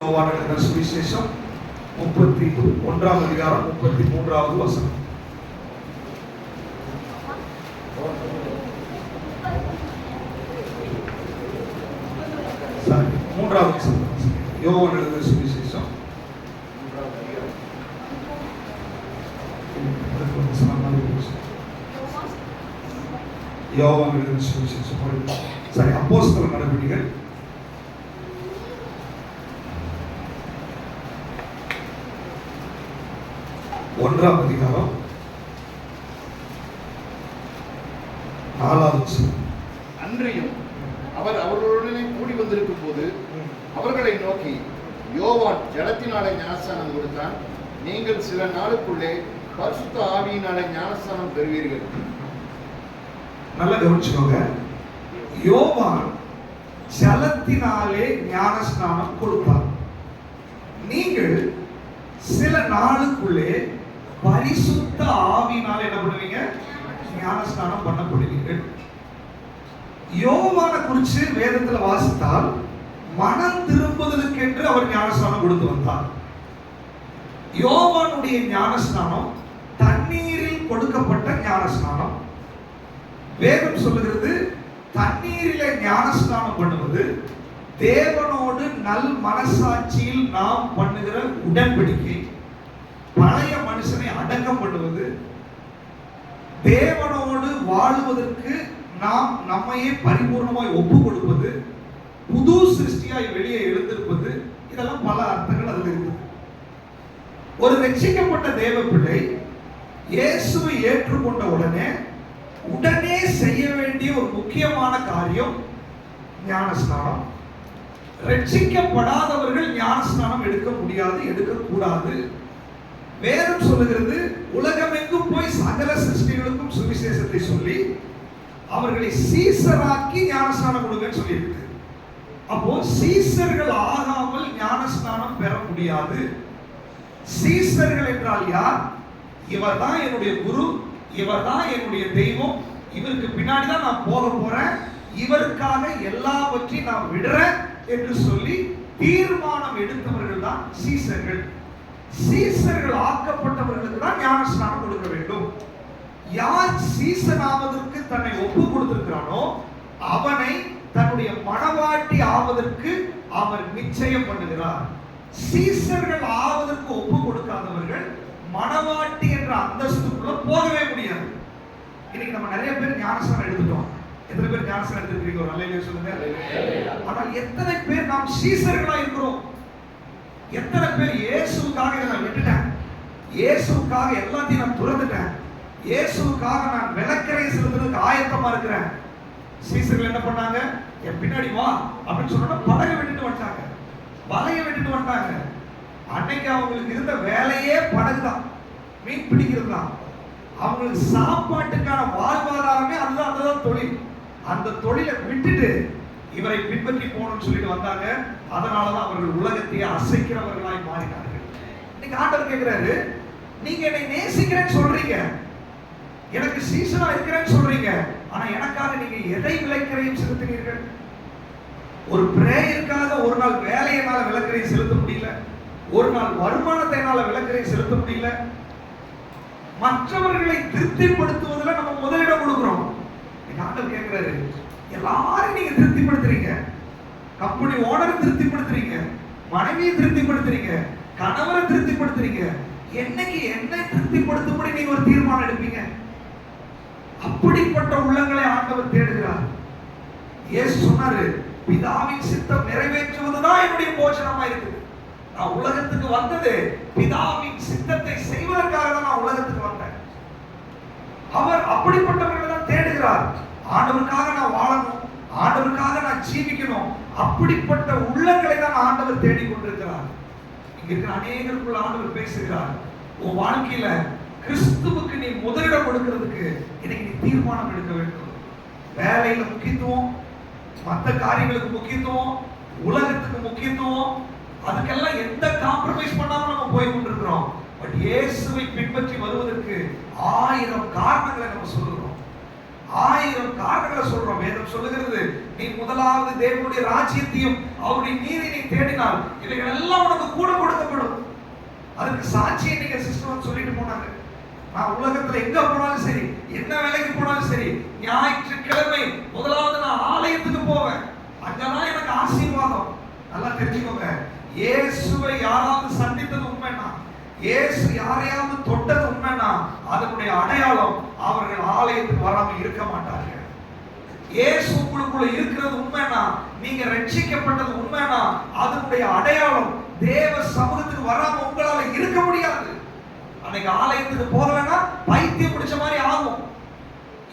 யோவான் எழுதின சுவிசேஷம் 31ஆம் அதிகாரம் 33வது வசனம். மூன்றாவது வசனம். யோவான் எழுதின சுவிசேஷம் யோவான் எழுதின சுவிசேஷம் அப்போஸ்தலர் நடவடிக்கைகள் 1ஆம் அதிகாரம் 4வது வசனம். அன்றியும் அவர் அவர்களுடனே கூடி வந்திருக்கும் போது அவர்களை நோக்கி, யோவான் ஜலத்தினாலே ஞானஸ்நானம் கொடுத்தான், நீங்கள் சில நாளுக்குள்ளே பரிசுத்த ஆவியினாலே ஞானஸ்நானம் பெறுவீர்கள். நல்லா கவனிச்சுக்கோங்க. யோவான் ஜலத்தினாலே ஞானஸ்நானம் கொடுத்தார். நீங்கள் சில நாளுக்குள்ளே பரிசுத்த ஆவியினால என்ன பண்ணுவீங்க? ஞானஸ்நானம் பண்ணப்படுவீர்கள். யோவானை குறித்து வேதத்தில் வாசித்தால் மனம் திரும்புதலுக்கென்று அவர் ஞானஸ்நானம் கொடுத்து வந்தார். யோவானுடைய ஞானஸ்நானம் தண்ணீரில் கொடுக்கப்பட்ட ஞானஸ்நானம். வேதம் சொல்லுகிறது, தண்ணீரிலே ஞானஸ்நானம் பண்ணுவது தேவனோடு நல் மனசாட்சியில் நாம் பண்ணுகிற உடன்படிக்கை. பழைய மனுஷனை அடக்கம் பண்ணுவது, தேவனோடு வாழுவதற்கு நாம் நம்மையே பரிபூர்ணமாய் ஒப்பு கொடுப்பது, புது சிருஷ்டியாய் வெளியே எழுந்திருப்பது. இதெல்லாம் பல அர்த்தங்கள் அதில் இருக்குது. ஒரு ரட்சிக்கப்பட்ட தேவ பிள்ளை இயேசுவை ஏற்றுக்கொண்ட உடனே செய்ய வேண்டிய ஒரு முக்கியமான காரியம் ஞானஸ்நானம். ரட்சிக்கப்படாதவர்கள் ஞானஸ்நானம் எடுக்க முடியாது, எடுக்கக்கூடாது. வேதம் சொல்லுகிறது, உலகமெங்கும் போய் சகல சிருஷ்டிகளுக்கும் சுவிசேஷத்தை சொல்லி அவர்களை சீசராக்கி ஞானஸ்நானம் கொடுங்கன்னு சொல்லியிருக்கு. அப்போ சீசர்கள் ஆகாமல் ஞானஸ்நானம் பெற முடியாது. சீசர்கள் என்றால் யார்? இவர் தான் என்னுடைய குரு, இவர் தான் என்னுடைய தெய்வம், இவருக்கு பின்னாடி தான் நான் போக போறேன், இவருக்காக எல்லாவற்றையும் நான் விடுறேன் என்று சொல்லி தீர்மானம் எடுத்தவர்கள் தான் சீசர்கள். சீசர்கள் ஆக்கப்பட்டவர்களுக்கு தான் ஞானஸ்நானம் கொடுக்க வேண்டும். யார் சீசன் ஆவதற்கு தன்னை ஒப்பு கொடுத்திருக்கிறானோ அவனை தன்னுடைய மனவாட்டி ஆவதற்கு அவர் நிச்சயம் பண்ணுகிறார். சீசர்கள் ஆவதற்கு ஒப்பு கொடுக்காதவர்கள் மனவாட்டி என்ற அந்தஸ்துக்குள்ள போகவே முடியாது. இன்னைக்கு நம்ம நிறைய பேர் ஞானஸ்நானம் எடுத்துட்டோம். எத்தனை பேர் ஞானஸ்நானம் எடுத்துருக்கீங்க? ஒரு நல்ல சொல்லுங்க. ஆனால் எத்தனை பேர் நாம் சீசர்களா இருக்கிறோம்? எத்தனை பேர் இயேசுவுக்காக இதை நான் விட்டுட்டேன், இயேசுவுக்காக எல்லாத்தையும் நான் துறந்துட்டேன், இயேசுவுக்காக நான் விளக்கரை செலுத்துறதுக்கு ஆயத்தமா இருக்கிறேன். சீசர்கள் என்ன பண்ணாங்க? என் பின்னாடி வா அப்படின்னு சொன்னா படகை விட்டுட்டு வந்துட்டாங்க, வலையை விட்டுட்டு வந்துட்டாங்க. அன்னைக்கு அவங்களுக்கு இருந்த வேலையே படகுதான், மீன் பிடிக்கிறது தான். அவங்களுக்கு சாப்பாட்டுக்கான வாழ்வாதாரமே அதுதான், அதுதான் தொழில். அந்த தொழிலை விட்டுட்டு இவரை பின்பற்றி போகணும்னு சொல்லிட்டு வந்தாங்க. அதனாலதான் அவர்கள் உலகத்தையே அசைக்கிறவர்களாய் மாறினார்கள். இன்னைக்கு ஆண்டவர் கேட்கிறாரு, நீங்க என்னை நேசிக்கிறேன்னு சொல்றீங்க, எனக்கு சீசனா இருக்கிறேன்னு சொல்றீங்க, ஆனா எனக்காக நீங்க எதை விலைக்கரையும் செலுத்தினீர்கள்? ஒரு பிரேயருக்காக ஒரு நாள் வேலையினால விலக்கரையை செலுத்த முடியல, ஒரு நாள் வருமானத்தை விலக்கரையை செலுத்த முடியல. மற்றவர்களை திருப்திப்படுத்துவதில் நம்ம முதலிடம் கொடுக்கிறோம். ஆண்டவர் கேட்கிறாரு, எல்லாரும் நீங்க திருப்திப்படுத்துறீங்க, கம்பெனி ஓனரை திருப்திப்படுத்துறீங்க, மனைவியை திருப்திப்படுத்துறீங்க, கணவரை திருப்திப்படுத்துறீங்க, என்னைக்கு என்னை திருப்திப்படுத்தும்படி நீங்க ஒரு தீர்மானம் எடுப்பீங்க? அப்படிப்பட்ட உள்ளங்களை ஆண்டவர் தேடுகிறார். இயேசு சொன்னாரு, பிதாவின் சித்தம் நிறைவேற்றுவதுதான் என்னுடைய போஜனமா இருக்குது. நான் உலகத்துக்கு வந்தது பிதாவின் சித்தத்தை செய்வதற்காக தான் நான் உலகத்துக்கு வந்தேன். அவர் அப்படிப்பட்டவர்களை தான் தேடுகிறார். ஆண்டவருக்காக நான் வாழணும், ஆண்டவருக்காக நான் ஜீவிக்கணும், அப்படிப்பட்ட உள்ளங்களை தான் ஆண்டவர் தேடிக்கொண்டிருக்கிறார். இங்க இருக்கிற அநேகருக்குள்ள ஆண்டவர் பேசுகிறார், உன் வாழ்க்கையில கிறிஸ்துவுக்கு நீ முதலிடம் கொடுக்கிறதுக்கு இன்னைக்கு நீ தீர்மானம் எடுக்க வேண்டும். வேலையில முக்கியத்துவம், மற்ற காரியங்களுக்கு முக்கியத்துவம், உலகத்துக்கு முக்கியத்துவம், அதுக்கெல்லாம் எந்த காம்ப்ரமைஸ் பண்ணாம நம்ம போய் கொண்டிருக்கிறோம். பட் இயேசுவை பின்பற்றி வருவதற்கு 1000 காரணங்களை நம்ம சொல்லுகிறோம். ஆயிரம் காரணங்களை சொல்றோம். வேதம் சொல்லுகிறது, நீ முதலாவது தேவனுடைய ராஜ்யத்தையும் அவருடைய நீதியை தேடினால் இவைகள் எல்லாம் உனக்கு கூட கொடுக்கப்படும். அதுக்கு சாட்சியை நீங்க சிஸ்டர் சொல்லிட்டு போனாங்க. நான் உலகத்துல எங்க போனாலும் சரி, என்ன வேலைக்கு போனாலும் சரி, ஞாயிற்றுக்கிழமை முதலாவது நான் ஆலயத்துக்கு போவேன். அங்கதான் எனக்கு ஆசீர்வாதம். நல்லா தெரிஞ்சுக்கோங்க, இயேசுவை யாராவது சந்தித்தது உண்மைனா, இயேசு யாரையாவது தொட்டது உண்மைனா, அதனுடைய அடையாளம் அவர்கள் ஆலயத்துக்கு வராம இருக்க மாட்டார்கள். இயேசு உங்களுக்குள்ள இருக்கிறது உண்மைனா, நீங்க ரட்சிக்கப்பட்டது உண்மைனா, அதனுடைய அடையாளம் தேவ சமூகத்துக்கு வராம உங்களால இருக்க முடியாது. அன்னைக்கு ஆலயத்துக்கு போகலன்னா பைத்தியம் பிடிச்ச மாதிரி ஆகும்,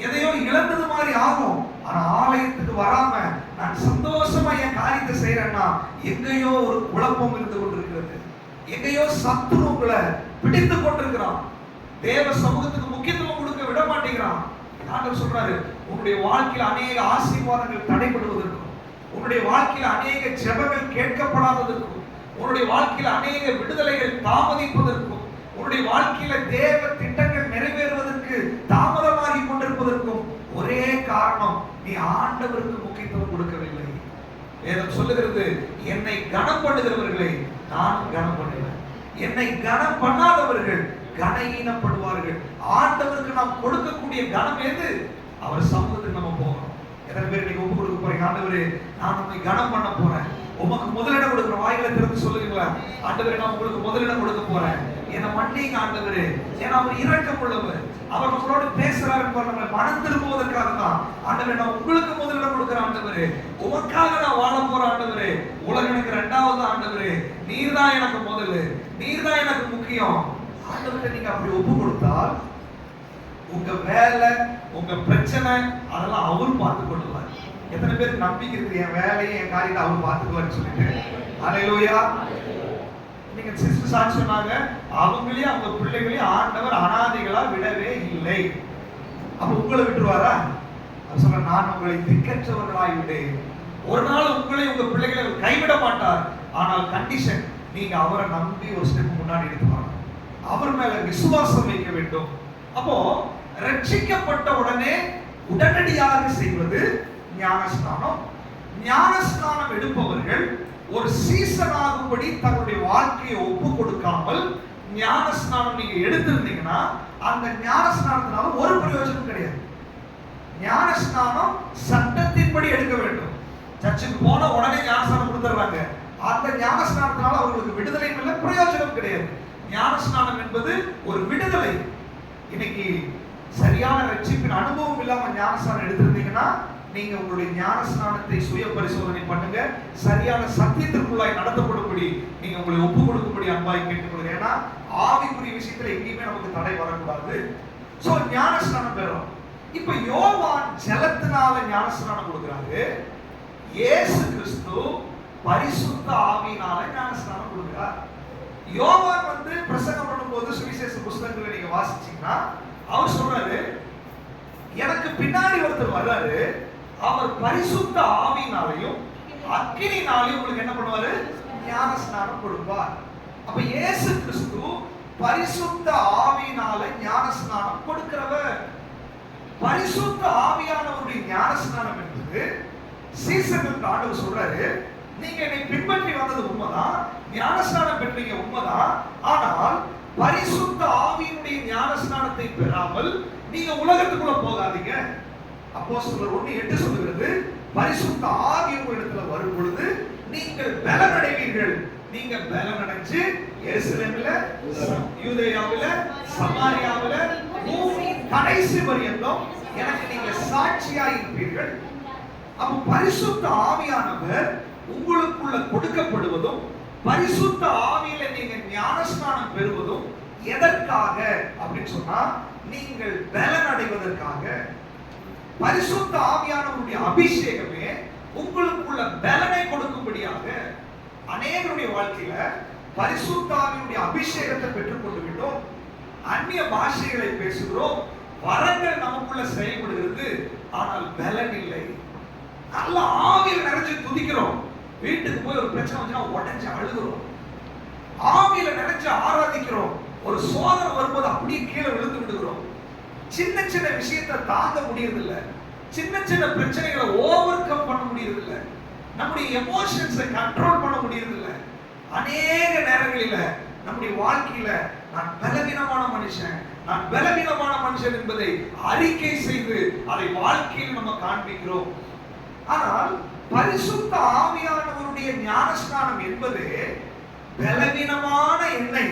எதையோ இழந்தது மாதிரி ஆகும். ஆனா ஆலயத்துக்கு வராம நான் சந்தோஷமா என் காரியத்தை செய்யறேன்னா எங்கேயோ ஒரு குழப்பம் இருந்து கொண்டிருக்கிறது, எங்கேயோ சத்துரு உங்களை பிடித்து கொண்டிருக்கிறான், தேவ சமூகத்துக்கு முக்கியத்துவம் கொடுக்க விட மாட்டேங்கிறான். ஆண்டவர் சொல்றாரு, உன்னுடைய வாழ்க்கையில் அநேக ஆசீர்வாதங்கள் தடைபடுவதற்கும், உன்னுடைய வாழ்க்கையில் அநேக ஜெபங்கள் கேட்கப்படாததற்கும், உன்னுடைய வாழ்க்கையில் அநேக விடுதலைகள் தாமதிப்பதற்கும், உன்னுடைய வாழ்க்கையில தேவ திட்டங்கள் நிறைவேறுவதற்கு தாமதமாகி கொண்டிருப்பதற்கும் ஒரே காரணம், நீ ஆண்டவருக்கு முக்கியத்துவம் கொடுக்கவில்லை. வேதம் சொல்லுகிறது, என்னை கனம் பண்ணுகிறவர்களை நான் கனம் பண்ணுவேன், என்னை கனம் பண்ணாதவர்கள் கனஈனப்படுவார்கள். ஆண்டவருக்கு நாம் கொடுக்கக்கூடிய கனம் எது? அவர் சமூகத்துக்கு நம்ம போகணும். எத்தனை பேர் நீங்க ஒப்பு கொடுக்க போறீங்க? ஆண்டவரே, நான் உங்களை கனம் பண்ண போறேன், உமக்கு முதலிடம் கொடுக்குற வாயில திறந்து சொல்லுங்களா, ஆண்டவரே நான் உங்களுக்கு முதலிடம் கொடுக்க போறேன், என்ன மன்னிங்க ஆண்டவரே. ஏன்னா அவர் இரக்கம் உள்ளவர், அவர் நம்மளோட பேசுறாரு, நம்மளை மனம் திரும்புவதற்காக தான். ஆண்டவரே நான் உங்களுக்கு முதலிடம் கொடுக்குறேன் ஆண்டவரே, உமக்காக நான் வாழ போறேன் ஆண்டவரே, உலகம் எனக்கு இரண்டாவது ஆண்டவரே, நீர் தான் எனக்கு முதல், நீர் தான் எனக்கு முக்கியம். ஆண்டவரே நீங்க அப்படி ஒப்பு கொடுத்தால் உங்க வேலை, உங்க பிரச்சனை அதெல்லாம் அவர் பார்த்து கொள்வார். எத்தனை பேருக்கு நம்பிக்கை இருக்கு, என் வேலையை என் காரியத்தை அவர் பார்த்துக்குவார்னு சொல்லிட்டு? ஹல்லேலூயா. நீங்க சிஸ்டர் சாட்சி சொன்னாங்க, அவங்களையும் அவங்க பிள்ளைகளையும் ஆண்டவர் அனாதைகளா விடவே இல்லை. அப்ப உங்களை விட்டுருவாரா? அவர் சொல்ற, நான் உங்களை திக்கற்றவர்களாய் விடேன். ஒரு நாள் உங்களை உங்க பிள்ளைகளை கைவிட மாட்டார். ஆனால் கண்டிஷன், நீங்க அவரை நம்பி ஒரு ஸ்டெப் முன்னாடி எடுத்து வாங்க, அவர் மேல விசுவாசம் வைக்க வேண்டும். அப்போ ரட்சிக்கப்பட்ட உடனே உடனடியாக செய்வது ஞானஸ்நானம். ஞானஸ்நானம் எடுப்பவர்கள் ஒரு சீசன் ஆகும்படி தங்களுடைய வாழ்க்கையை ஒப்பு கொடுக்காமல் ஞானஸ்நானம் நீங்க எடுத்திருந்தீங்கன்னா அந்த ஞானஸ்நானத்தினால ஒரு பிரயோஜனம் கிடையாது. ஞானஸ்நானம் சட்டத்தின்படி எடுக்க வேண்டும். சர்ச்சுக்கு போன உடனே ஞானஸ்நானம் கொடுத்துறாங்க, அந்த ஞானஸ்நானத்தினால அவர்களுக்கு விடுதலை இல்லை, பிரயோஜனம் கிடையாது. ஞானஸ்நானம் என்பது ஒரு விடுதலை. இன்னைக்கு சரியான ரட்சிப்பின் அனுபவம் இல்லாம ஞானஸ்நானம் எடுத்திருந்தீங்கன்னா நீங்க உங்களுடைய ஞானஸ்நானத்தை சுய பரிசோதனை பண்ணுங்க. சரியான சத்தியத்திற்குள்ளாய் நடத்தப்படும்படி நீங்க உங்களை ஒப்பு கொடுக்கும்படி அன்பாய் கேட்டுக்கொள்கிறேன். ஏன்னா ஆவிக்குரிய விஷயத்துல எங்கேயுமே நமக்கு தடை வரக்கூடாது. சோ ஞானஸ்நானம் பெறும். இப்ப யோவான் ஜலத்தினால ஞானஸ்நானம் கொடுக்கிறாரு, இயேசு கிறிஸ்து பரிசுத்த ஆவியினால ஞானஸ்நானம் கொடுக்கிறார். யோவான் பிரசங்கம் பண்ணும்போது சுவிசேஷ புத்தகங்களை நீங்க வாசிச்சீங்கன்னா அவர் சொல்றாரு, எனக்கு பின்னாடி ஒருத்தர் வர்றாரு, அவர் பரிசுத்த ஆவியினாலையும் அக்கினினாலையும் உங்களுக்கு என்ன பண்ணுவாரு? ஞானஸ்நானம் கொடுப்பார். அப்ப இயேசு கிறிஸ்து பரிசுத்த ஆவியினால ஞானஸ்நானம் கொடுக்கிறவர். பரிசுத்த ஆவியானவருடைய ஞானஸ்நானம் என்பது சீசர்களுக்கு ஆண்டவர் சொல்றாரு, நீங்க என்னை பின்பற்றி வந்தது உண்மைதான், ஞானஸ்நானம் பெற்றீங்க உண்மைதான், ஆனால் பரிசுத்த ஆவியினுடைய ஞானஸ்நானத்தை பெறாமல் நீங்க உலகத்துக்குள்ள போகாதீங்க. அப்போஸ்தலர் 1:8 சொல்லுகிறது, பரிசுத்த ஆவி உங்களிடத்துல வரும் பொழுது நீங்கள் பலன் அடைவீர்கள். நீங்க பலன் அடைஞ்சு எருசலேமில, யூதேயாவில, சமாரியாவில, பூமி கடைசி வரையிலும் எனக்கு நீங்க சாட்சியா இருப்பீர்கள். அப்ப பரிசுத்த ஆவியானவர் உங்களுக்குள்ள கொடுக்கப்படுவதும் பரிசுத்த ஆவியில நீங்க ஞானஸ்நானம் பெறுவதும் எதற்காக அப்படின்னு சொன்னா நீங்கள் பலன் அடைவதற்காக. பரிசுத்த ஆவியானவருடைய அபிஷேகமே உங்களுக்குள்ள பலனை கொடுக்கும்படியாக. அநேகருடைய வாழ்க்கையில பரிசுத்த ஆவியுடைய அபிஷேகத்தை பெற்றுக் கொண்டு விட்டோம், அந்நிய பாஷைகளை பேசுகிறோம், வரங்கள் நமக்குள்ள செயல்படுகிறது, ஆனால் பலன் இல்லை. நல்ல ஆவியில் நிறைஞ்சு துதிக்கிறோம், வீட்டுக்கு போய் ஒரு பிரச்சனை வந்துச்சுன்னா உடஞ்சு அழுகிறோம், ஆவியில நிறைஞ்சு ஆராதிக்கிறோம், ஒரு சோதனை வரும்போது அப்படியே கீழே விழுந்து விடுகிறோம். சின்ன சின்ன விஷயத்தை தாங்க முடியறதில்ல, சின்ன சின்ன பிரச்சனைகளை ஓவர் கம் பண்ண முடியறதில்ல, நம்முடைய எமோஷன்ஸை கண்ட்ரோல் பண்ண முடியறதில்ல. அநேக நேரங்களில நம்முடைய வாழ்க்கையில நான் பலவீனமான மனுஷன், நான் பலவீனமான மனுஷன் என்பதை அறிக்கை செய்து அதை வாழ்க்கையில் நம்ம காண்பிக்கிறோம். ஆனால் பரிசுத்த ஆவியானவருடைய ஞானஸ்நானம் என்பது பலவீனமான என்னை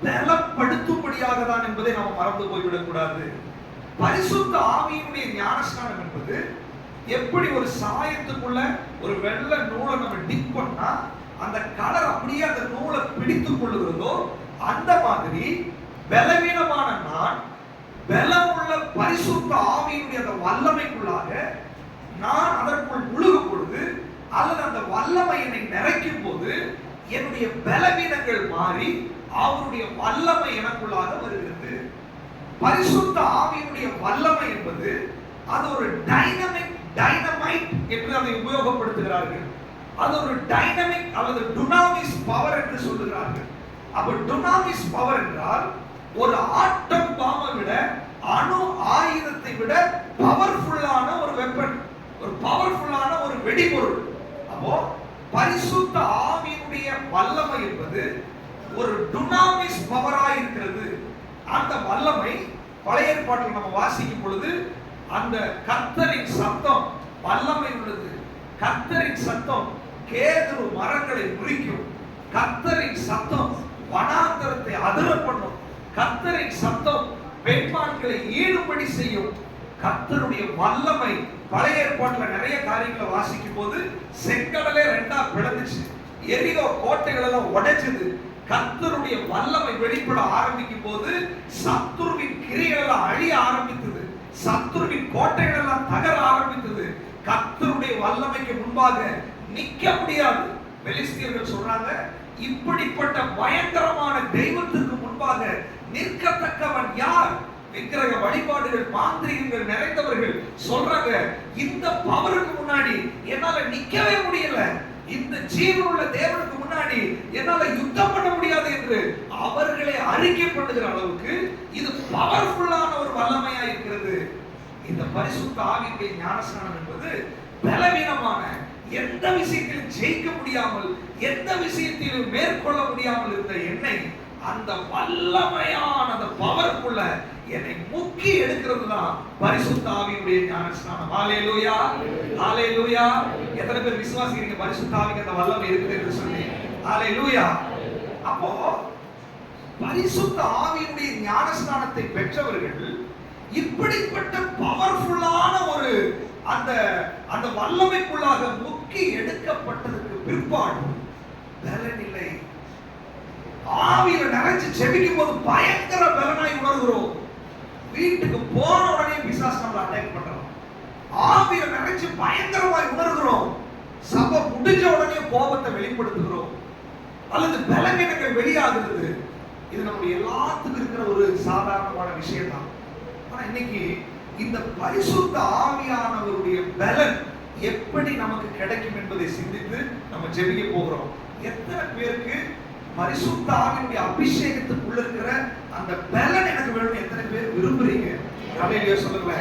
பலப்படுத்தும்படியாக தான் என்பதை நாம் மறந்து போய்விடக் கூடாது. பரிசுத்த ஆவியினுடைய ஞானஸ்நானம் என்பது எப்படி ஒரு சாயத்துக்குள்ள ஒரு வெள்ளை நூலை நம்ம டிப் பண்ணா அந்த கலர் அப்படியே அந்த நூலை பிடித்துக் கொள்ளுகிறதோ, அந்த மாதிரி பலவீனமான நான் பலமுள்ள பரிசுத்த ஆவியினுடைய அந்த வல்லமைக்குள்ளாக நான் அதற்குள் முழுகும் பொழுது அல்லது அந்த வல்லமை என்னை நிறைக்கும் போது என்னுடைய பலவீனங்கள் மாறி அவருடைய வல்லமை எனக்குள்ளாக வருகிறது. பரிசுத்த ஆவியினுடைய வல்லமை என்பது அது ஒரு டைனமைட் என்று அதை உபயோகப்படுத்துகிறார்கள். அது ஒரு டைனமிக் அல்லது டுனாமிஸ் பவர் என்று சொல்லுகிறார்கள். அப்ப டுனாமிஸ் பவர் என்றால் ஒரு ஆட்டம் பாம்பை விட, அணு ஆயுதத்தை விட பவர்ஃபுல்லான ஒரு வெப்பன், ஒரு பவர்ஃபுல்லான ஒரு வெடிபொருள். அப்போ பரிசுத்த ஆவியினுடைய வல்லமை என்பது ஒரு டுனாமிஸ் பவராய் இருக்கிறது. அந்த வல்லமை பழைய ஏற்பாட்டில் நம்ம வாசிக்கும் பொழுது அந்த கர்த்தரின் சத்தம் வல்லமை உள்ளது. கர்த்தரின் சத்தம் கேதுரு மரங்களை முறிக்கும். கர்த்தரின் சத்தம் வனாந்தரத்தை அதிர பண்ணும். கர்த்தரின் சத்தம் பெண்மான்களை ஈடுபடி செய்யும். கர்த்தருடைய வல்லமை பழைய ஏற்பாட்டுல நிறைய காரியங்களை வாசிக்கும் போது செங்கடலே ரெண்டா பிளந்துச்சு, எரிகோ கோட்டைகள் எல்லாம் உடைச்சது. கர்த்தருடைய வல்லமை வெளிப்பட ஆரம்பிக்கும் போது சத்துருவின் கிரியைகள் எல்லாம் அழிய ஆரம்பித்தது, சத்துருவின் கோட்டைகள் எல்லாம் தகர ஆரம்பித்தது. கர்த்தருடைய வல்லமைக்கு முன்பாக நிக்க முடியாது. பெலிஸ்தியர்கள் சொல்றாங்க, இப்படிப்பட்ட பயங்கரமான தெய்வத்துக்கு முன்பாக நிற்கத்தக்கவன் யார்? விக்கிரக வழிபாடுகள் மாந்திரிகங்கள் நிறைந்தவர்கள் சொல்றாங்க, இந்த பவருக்கு முன்னாடி என்னால நிக்கவே முடியல, இந்த ஜீவனுள்ள தேவனுக்கு முன்னாடி என்னால யுத்தம் பண்ண முடியாது என்று அவர்களே அறிக்கை பண்ணுகிற அளவுக்கு இது பவர்ஃபுல்லான ஒரு வல்லமையா இருக்கிறது. இந்த பரிசுத்த ஆவியுடைய ஞானஸ்நானம் என்பது பலவீனமான, எந்த விஷயத்திலும் ஜெயிக்க முடியாமல், எந்த விஷயத்திலும் மேற்கொள்ள முடியாமல் இருந்த என்னை அந்த வல்லமையான அந்த பவருக்குள்ள என்னை முக்கி எடுக்கிறது தான் பரிசுத்த ஆவியுடைய ஞானஸ்நானம். ஹalleluya, ஹalleluya. எத்தனை பேர் விசுவாசிக்கிறீங்க பரிசுத்த ஆவிக்கு அந்த வல்லமை இருக்குது என்று சொல்லி? ஹalleluya. அப்போ பரிசுத்த ஆவியுடைய ஞானஸ்நானத்தை பெற்றவர்கள் இப்படிப்பட்ட பவர்ஃபுல்லான ஒரு அந்த வல்லமைக்குள்ளாக முக்கி எடுக்கப்பட்டதற்கு பிற்பாடு பலனில்லை. ஆவியில நிறைஞ்சு செபிக்கும் போது பயங்கர பலனாய் உணர்கிறோம். வீட்டுக்கு போன உடனே பிசாசு நம்மளை அட்டாக் பண்றோம். ஆவியில நிறைஞ்சு பயங்கரமாய் உணர்கிறோம். சபை முடிஞ்ச உடனே கோபத்தை வெளிப்படுத்துகிறோம் அல்லது பலவீனங்கள் வெளியாகிறது. இது நம்முடைய எல்லாத்துக்கும் இருக்கிற ஒரு சாதாரணமான விஷயம் தான். ஆனா இன்னைக்கு இந்த பரிசுத்த ஆவியானவருடைய பலன் எப்படி நமக்கு கிடைக்கும் என்பதை சிந்தித்து நம்ம ஜெபிக்க போகிறோம். எத்தனை பேருக்கு பரிசுத்த ஆவியுடைய அபிஷேகத்துக்குள்ள இருக்கிற அந்த பலன் எனக்கு வேணும்? எத்தனை பேர் விரும்புறீங்க? ஹalleluya சொல்லுங்க.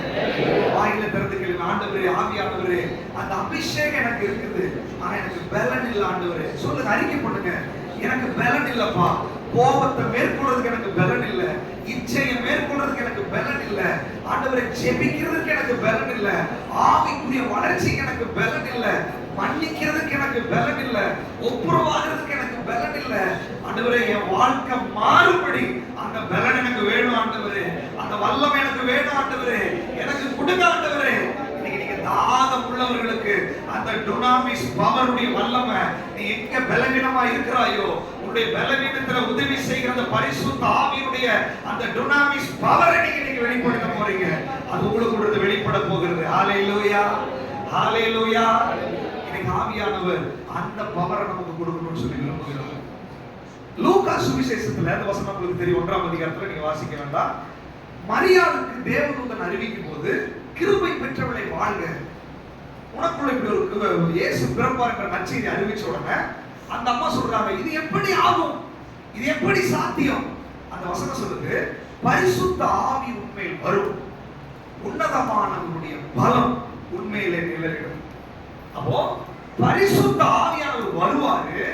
வாயில திறந்து கேளுங்க, ஆண்டவரே ஆவியானவரே அந்த அபிஷேகம் எனக்கு இருக்குது, ஆனா எனக்கு பலன் இல்ல ஆண்டவரே. சொல்லுங்க, அறிக்கை பண்ணுங்க, எனக்கு பலன் இல்லப்பா. கோபத்தை மேற்கொள்றதுக்கு எனக்கு பலன் இல்ல, இச்சையை மேற்கொள்றதுக்கு எனக்கு பலன் இல்ல ஆண்டவரே, ஜெபிக்கிறதுக்கு எனக்கு பலன் இல்ல, ஆவிக்குரிய வளர்ச்சிக்கு எனக்கு பலன் இல்ல, மன்னிக்கிறதுக்கு எனக்கு பலன் இல்ல, ஒப்புரவாகிறதுக்கு எனக்கு பலன் இல்ல ஆண்டவரே. என் வாழ்க்கை மாறுபடி அந்த பலன் எனக்கு வேணும் ஆண்டவரே, அந்த வல்லமை எனக்கு வேணும் ஆண்டவரே, எனக்கு கொடுங்க ஆண்டவரே. இன்னைக்கு தாகம் உள்ளவர்களுக்கு அந்த டுனாமிஸ் பவருடைய வல்லமை, நீ எங்க பலவீனமா இருக்கிறாயோ உன்னுடைய பலவீனத்துல உதவி செய்கிற அந்த பரிசுத்த ஆவியுடைய அந்த டுனாமிஸ் பவரை நீங்க வெளிப்படுத்த போறீங்க. அது உங்களுக்கு வெளிப்பட போகிறது. ஹalleluya, ஹalleluya. இன்னைக்கு ஆவியானவர் அந்த பவரை நமக்கு கொடுக்கணும்னு சொல்லி விரும்புகிறார். லூக்கா சுவிசேஷத்துல அந்த வசனம் உங்களுக்கு தெரியும், 1ஆம் அதிகாரத்துல நீங்க வாசிக்க வேண்டாம். மரியாளுக்கு தேவதூதன் அறிவிக்கும் போது, கிருபை பெற்றவளை வாழ்க, உனக்குள்ள இப்படி ஒரு இயேசு பிறப்பார் என்ற நற்செய்தி அறிவிச்ச உடனே அந்த அம்மா சொல்றாங்க, இது எப்படி ஆகும், இது எப்படி சாத்தியம்? அந்த வசனம் சொல்லுது, பரிசுத்த ஆவி உண்மையில் வரும், உன்னதமானவருடைய பலம் உண்மையிலே நிலையிடும். அப்போ பரிசுத்த ஆவியானவர் வருவாரு,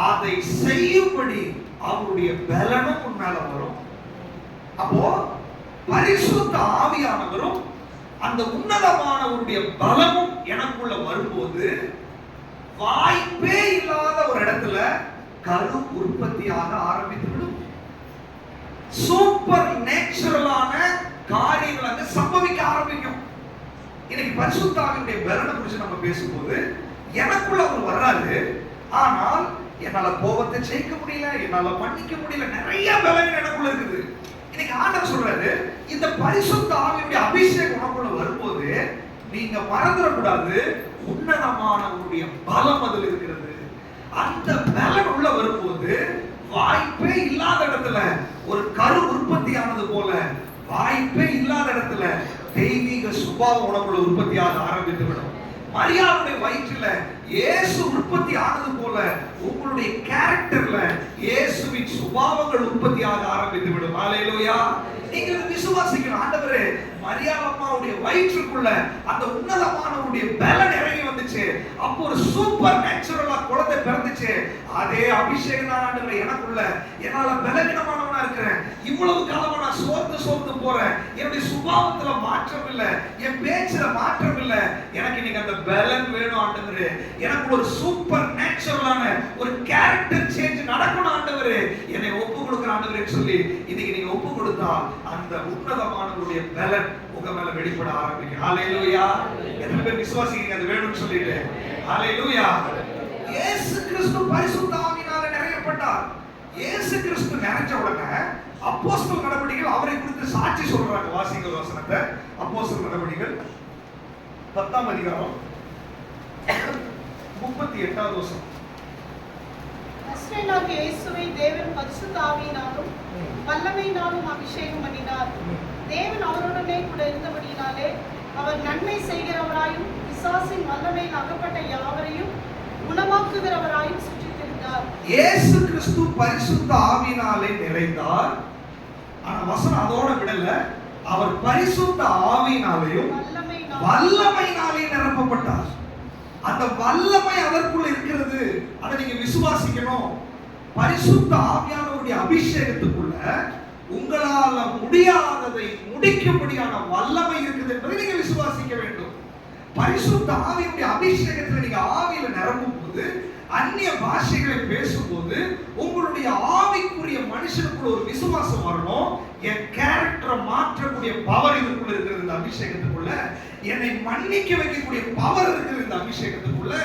அதை செய்யும்படி அவருடைய பலனும் உன்னால வரும். அப்போ பரிசுத்த ஆவியானவரும் அந்த உன்னதமானவருடைய பலமும் எனக்குள்ள வரும்போது வாய்ப்பே இல்லாத ஒரு இடத்துல கரு உற்பத்தியாக ஆரம்பித்துவிடும். சூப்பர் நேச்சுரலான காரியங்கள் அங்க சம்பவிக்க ஆரம்பிக்கும். இன்னைக்கு பரிசுத்த ஆவியுடைய பலனை குறித்து நம்ம பேசும்போது எனக்குள்ள அவர் வர்றாரு, ஆனால் என்னால கோபத்தை ஜெயிக்க முடியல, என்னால மன்னிக்க முடியல, நிறைய பலன் எனக்குள்ள இருக்குது. இன்னைக்கு ஆண்டவர் சொல்றாரு, இந்த பரிசுத்த ஆவியுடைய அபிஷேகம் உனக்குள்ள வரும்போது நீங்க மறந்துடக்கூடாது, உன்னதமானவருடைய பலம் அதில் இருக்கிறது. அந்த பலன் உள்ள வரும்போது வாய்ப்பே இல்லாத இடத்துல ஒரு கரு உற்பத்தி ஆனது போல, வாய்ப்பே இல்லாத இடத்துல தெய்வீக சுபாவம் உனக்குள்ள உற்பத்தியாக ஆரம்பித்து விடும். மரியாளுடைய வயிற்றுல இயேசு உற்பத்தி ஆனது போல உங்களுடைய கேரக்டர்ல இயேசுவின் சுபாவங்கள் உற்பத்தியாக ஆரம்பித்து விடும். ஹல்லேலூயா. நீங்க விசுவாசிக்கணும், ஆண்டவரே மரியாள் அம்மாவுடைய வயிற்றுக்குள்ள அந்த உன்னதமானவருடைய பலன் இறங்கி வந்துச்சு, அப்போ ஒரு சூப்பர் நேச்சுரலா குழந்தை பிறந்துச்சு. அதே அபிஷேகம் தான் ஆண்டவரே எனக்குள்ள. என்னால பலவீனமானவனா இருக்கிறேன், இவ்வளவு காலமா நான் சோர்ந்து போறேன், என்னுடைய சுபாவத்துல மாற்றம் இல்ல, என் பேச்சுல மாற்றம் இல்ல, எனக்கு இன்னைக்கு அந்த பலன் வேணும் ஆண்டவரே. எனக்கு ஒரு சூப்பர் நேச்சுரலான ஒரு கேரக்டர் சேஞ்ச் நடக்கணும் ஆண்டவரே, என்னை ஒப்பு கொடுக்கிற ஆண்டவரே சொல்லி இன்னைக்கு நீங்க ஒப்பு கொடுத்தா அந்த உன்னதமானவருடைய பலன் உங்க மேல வெளிப்பட ஆரம்பிக்கும். ஹல்லேலூயா. எத்தனை பேர் விசுவாசிக்கிறீங்க அது வேணும்னு சொல்லிட்டு? ஹல்லேலூயா. இயேசு கிறிஸ்து பரிசுத்த ஆவியினால நிறையப்பட்டார். இயேசு கிறிஸ்து நிறைஞ்ச உடனே அப்போஸ்தலர் நடவடிக்கைகள் அவரை குறித்து சாட்சி சொல்றாங்க. வாசிங்க வசனத்தை. அப்போஸ்தலர் நடவடிக்கைகள் 10ஆம் அதிகாரம் 38வது வசனம். நசரேயனாகிய இயேசுவை தேவன் பரிசுத்த ஆவியினாலும் வல்லமையினாலும் அபிஷேகம் பண்ணினார். தேவன் அவருடனே கூட இருந்தபடியினாலே அவர் நன்மை செய்கிறவராயும் பிசாசின் வல்லமையில் அகப்பட்ட யாவரையும் குணமாக்குகிறவராயும் சுற்றித் திரிந்தார். இயேசு கிறிஸ்து பரிசுத்த ஆவியினாலே நிறைந்தார். ஆனா வசனம் அதோட விடல, அவர் பரிசுத்த ஆவியினாலேயும் வல்லமையினாலே நிரப்பப்பட்டார். அந்த வல்லமை அதற்குள்ள இருக்கிறது, அதை நீங்க விசுவாசிக்கணும். பரிசுத்த ஆவியானவருடைய அபிஷேகத்துக்குள்ள உங்களால முடியாததை முடிக்கும்படியான வல்லமை இருக்குது என்பதை நீங்க விசுவாசிக்க வேண்டும். பரிசுத்த ஆவியுடைய அபிஷேகத்துல நீங்க ஆவியில நிரம்பும் போது, அந்நிய பாஷைகளை பேசும்போது உங்களுடைய ஆவிக்குரிய மனுஷனுக்குள்ள ஒரு விசுவாசம் வரணும். என் கேரக்டரை மாற்றக்கூடிய பவர் இதுக்குள்ள இருக்கிறது இந்த அபிஷேகத்துக்குள்ள, என்னை மன்னிக்க வைக்கக்கூடிய பவர் இருக்கிறது இந்த அபிஷேகத்துக்குள்ள,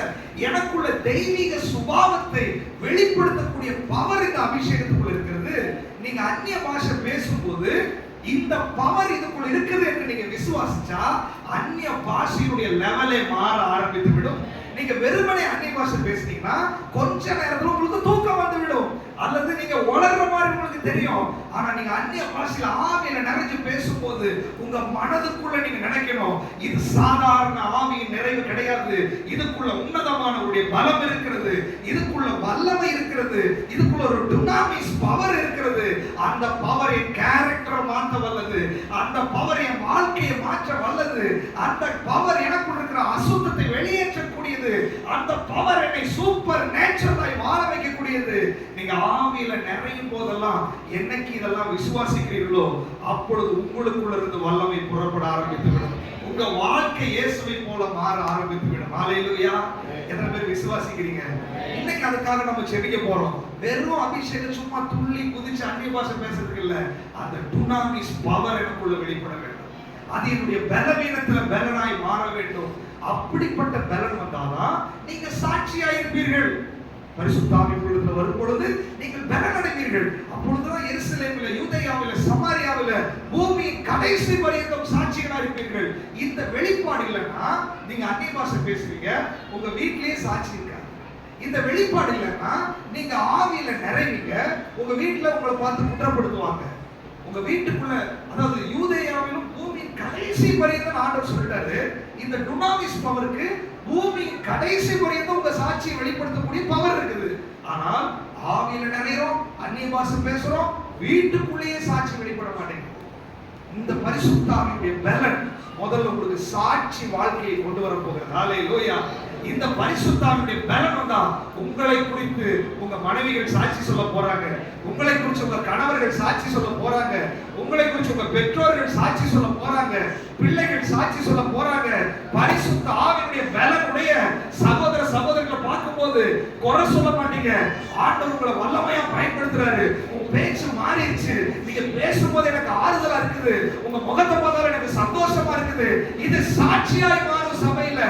எனக்குள்ள தெய்வீக சுபாவத்தை வெளிப்படுத்தக்கூடிய பவர் இந்த அபிஷேகத்துக்குள்ள இருக்கிறது. நீங்க அந்நிய பாஷை பேசும்போது இந்த பவர் இதுக்குள்ள இருக்குது என்று நீங்க விசுவாசிச்சா அந்நிய பாஷையுடைய லெவலே மாற ஆரம்பித்து விடும். நீங்க வெறுமனே அந்நிய பாஷை பேசுனீங்கன்னா கொஞ்ச நேரத்துல உங்களுக்கு தூக்கம் வந்து விடும், அல்லது நீங்க உளர்ற மாதிரி உங்களுக்கு தெரியும். ஆனா நீங்க அந்நிய பாஷையில ஆவியில நிறைஞ்சு பேசும்போது உங்க மனதுக்குள்ள நீங்க நினைக்கணும், இது சாதாரண ஆவியின் நிறைவு கிடையாது, இதுக்குள்ள உன்னதமானவருடைய பலம் இருக்கிறது, இதுக்குள்ள வல்லமை இருக்கிறது, இதுக்குள்ள ஒரு டுனாமிஸ் பவர் இருக்கிறது. அந்த பவர் என் கேரக்டரை மாற்ற வல்லது, அந்த பவர் என் வாழ்க்கையை மாற்ற வல்லது, அந்த பவர் எனக்குள்ள இருக்கிற அசுத்தத்தை வெளியேற்றக்கூடியது, அந்த பவர் என்னை சூப்பர் நேச்சுரலாய் வாழ வைக்கக்கூடியது. நீங்க ஆவியில நிறையும் போதெல்லாம் என்னைக்கு இதெல்லாம் விசுவாசிக்கிறீர்களோ அப்பொழுது உங்களுக்குள்ள இருந்து வல்லமை புறப்பட ஆரம்பித்து விடும். உங்க வாழ்க்கை இயேசுவை போல மாற ஆரம்பித்து விடும். ஹல்லேலூயா. எத்தனை பேர் விசுவாசிக்கிறீங்க? இன்னைக்கு அதுக்காக நம்ம செபிக்க போறோம். வெறும் அபிஷேகம் சும்மா துள்ளி குதிச்சு அந்நிய பாஷை பேசுறதுக்கு இல்ல, அந்த டுனாமிஸ் பவர் எனக்குள்ள வெளிப்பட வேண்டும். அது என்னுடைய பலவீனத்துல பலனாய் மாற வேண்டும். அப்படிப்பட்ட பலன் வந்தாதான் நீங்க சாட்சியா இருப்பீர்கள். பரிசுத்த ஆவி உங்களுக்குள்ள வரும் பொழுது நீங்கள் பலனடைவீர்கள். அப்பொழுதுதான் எருசலேமில, யூதேயாவில, சமாரியாவில, பூமியின் கடைசி பரியந்தம் சாட்சிகளா இருப்பீர்கள். இந்த வெளிப்பாடு இல்லைன்னா நீங்க அந்நிய பாஷை பேசுவீங்க, உங்க வீட்டிலேயே சாட்சி இருக்காது. இந்த வெளிப்பாடு இல்லைன்னா நீங்க ஆவியில நிறைவீங்க, உங்க வீட்டுல உங்களை பார்த்து குற்றப்படுத்துவாங்க. உங்க வீட்டுக்குள்ள, அதாவது யூதேயாவிலும் பூமியின் கடைசி பரியந்தம் ஆண்டவர் சொல்லிட்டாரு, இந்த டுனாமிஸ் பவருக்கு பூமியின் கடைசி பரியந்தம் உங்க சாட்சியை வெளிப்படுத்தக்கூடிய பவர் இருக்குது. ஆனால் ஆவியில நிறைகிறோம், அந்நிய பாஷை பேசுறோம், வீட்டுக்குள்ளேயே சாட்சி வெளிப்பட மாட்டேங்குது. இந்த பரிசுத்த ஆவியுடைய பலன் முதல்ல உங்களுக்கு சாட்சி வாழ்க்கையை கொண்டு வர போகிறது. ஹalleluya. இந்த பரிசுத்த ஆவியுடைய பலன் வந்தா உங்களை குறித்து உங்க மனைவிகள் சாட்சி சொல்ல போறாங்க, உங்களை குறித்து உங்க கணவர்கள் சாட்சி சொல்ல போறாங்க, உங்களை குறித்து உங்க பெற்றோர்கள் சாட்சி சொல்ல போறாங்க, பிள்ளைகள் சாட்சி சொல்ல போறாங்க. பரிசுத்த ஆவியுடைய பலனுடைய சகோதர சகோதரிகளை பார்க்கும்போது குறை சொல்ல மாட்டீங்க. ஆண்டவர் உங்களை வல்லமையா பயன்படுத்துறாரு. உங்க பேச்சு மாறிடுச்சு, நீங்க பேசும்போது எனக்கு ஆறுதலா இருக்குது, உங்க முகத்தை பார்த்தாலும் எனக்கு சந்தோஷமா இருக்குது. இது சாட்சியாய் மாறும் சபையில.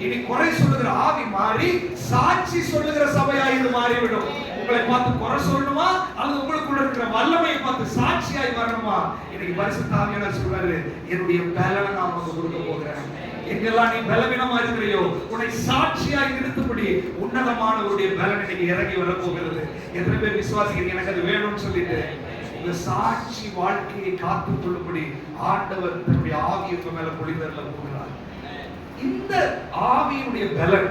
இனி குறை சொல்லுகிற ஆவி மாறி சாட்சி சொல்லுகிற சபையாய் இது மாறிவிடும். உங்களை பார்த்து குறை சொல்லணுமா அல்லது உங்களுக்குள்ள இருக்கிற வல்லமையை பார்த்து சாட்சியாய் வரணுமா? இன்னைக்கு பரிசுத்த ஆவியானவர் சொல்றாரு, என்னுடைய பலனை நான் உனக்கு கொடுக்க போகிறேன். எங்கெல்லாம் நீ பலவீனமா இருக்கிறையோ உன்னை சாட்சியாய் நிறுத்தும்படி உன்னதமானவருடைய பலன் இன்னைக்கு இறங்கி வர போகிறது. எத்தனை பேர் விசுவாசிக்கிறீங்க எனக்கு அது வேணும்னு சொல்லிட்டு? உங்க சாட்சி வாழ்க்கையை காத்துக் கொள்ளும்படி ஆண்டவர் தன்னுடைய ஆவியுக்கு மேல பொழிதரல போகிறார். இந்த ஆவியுடைய பலன்,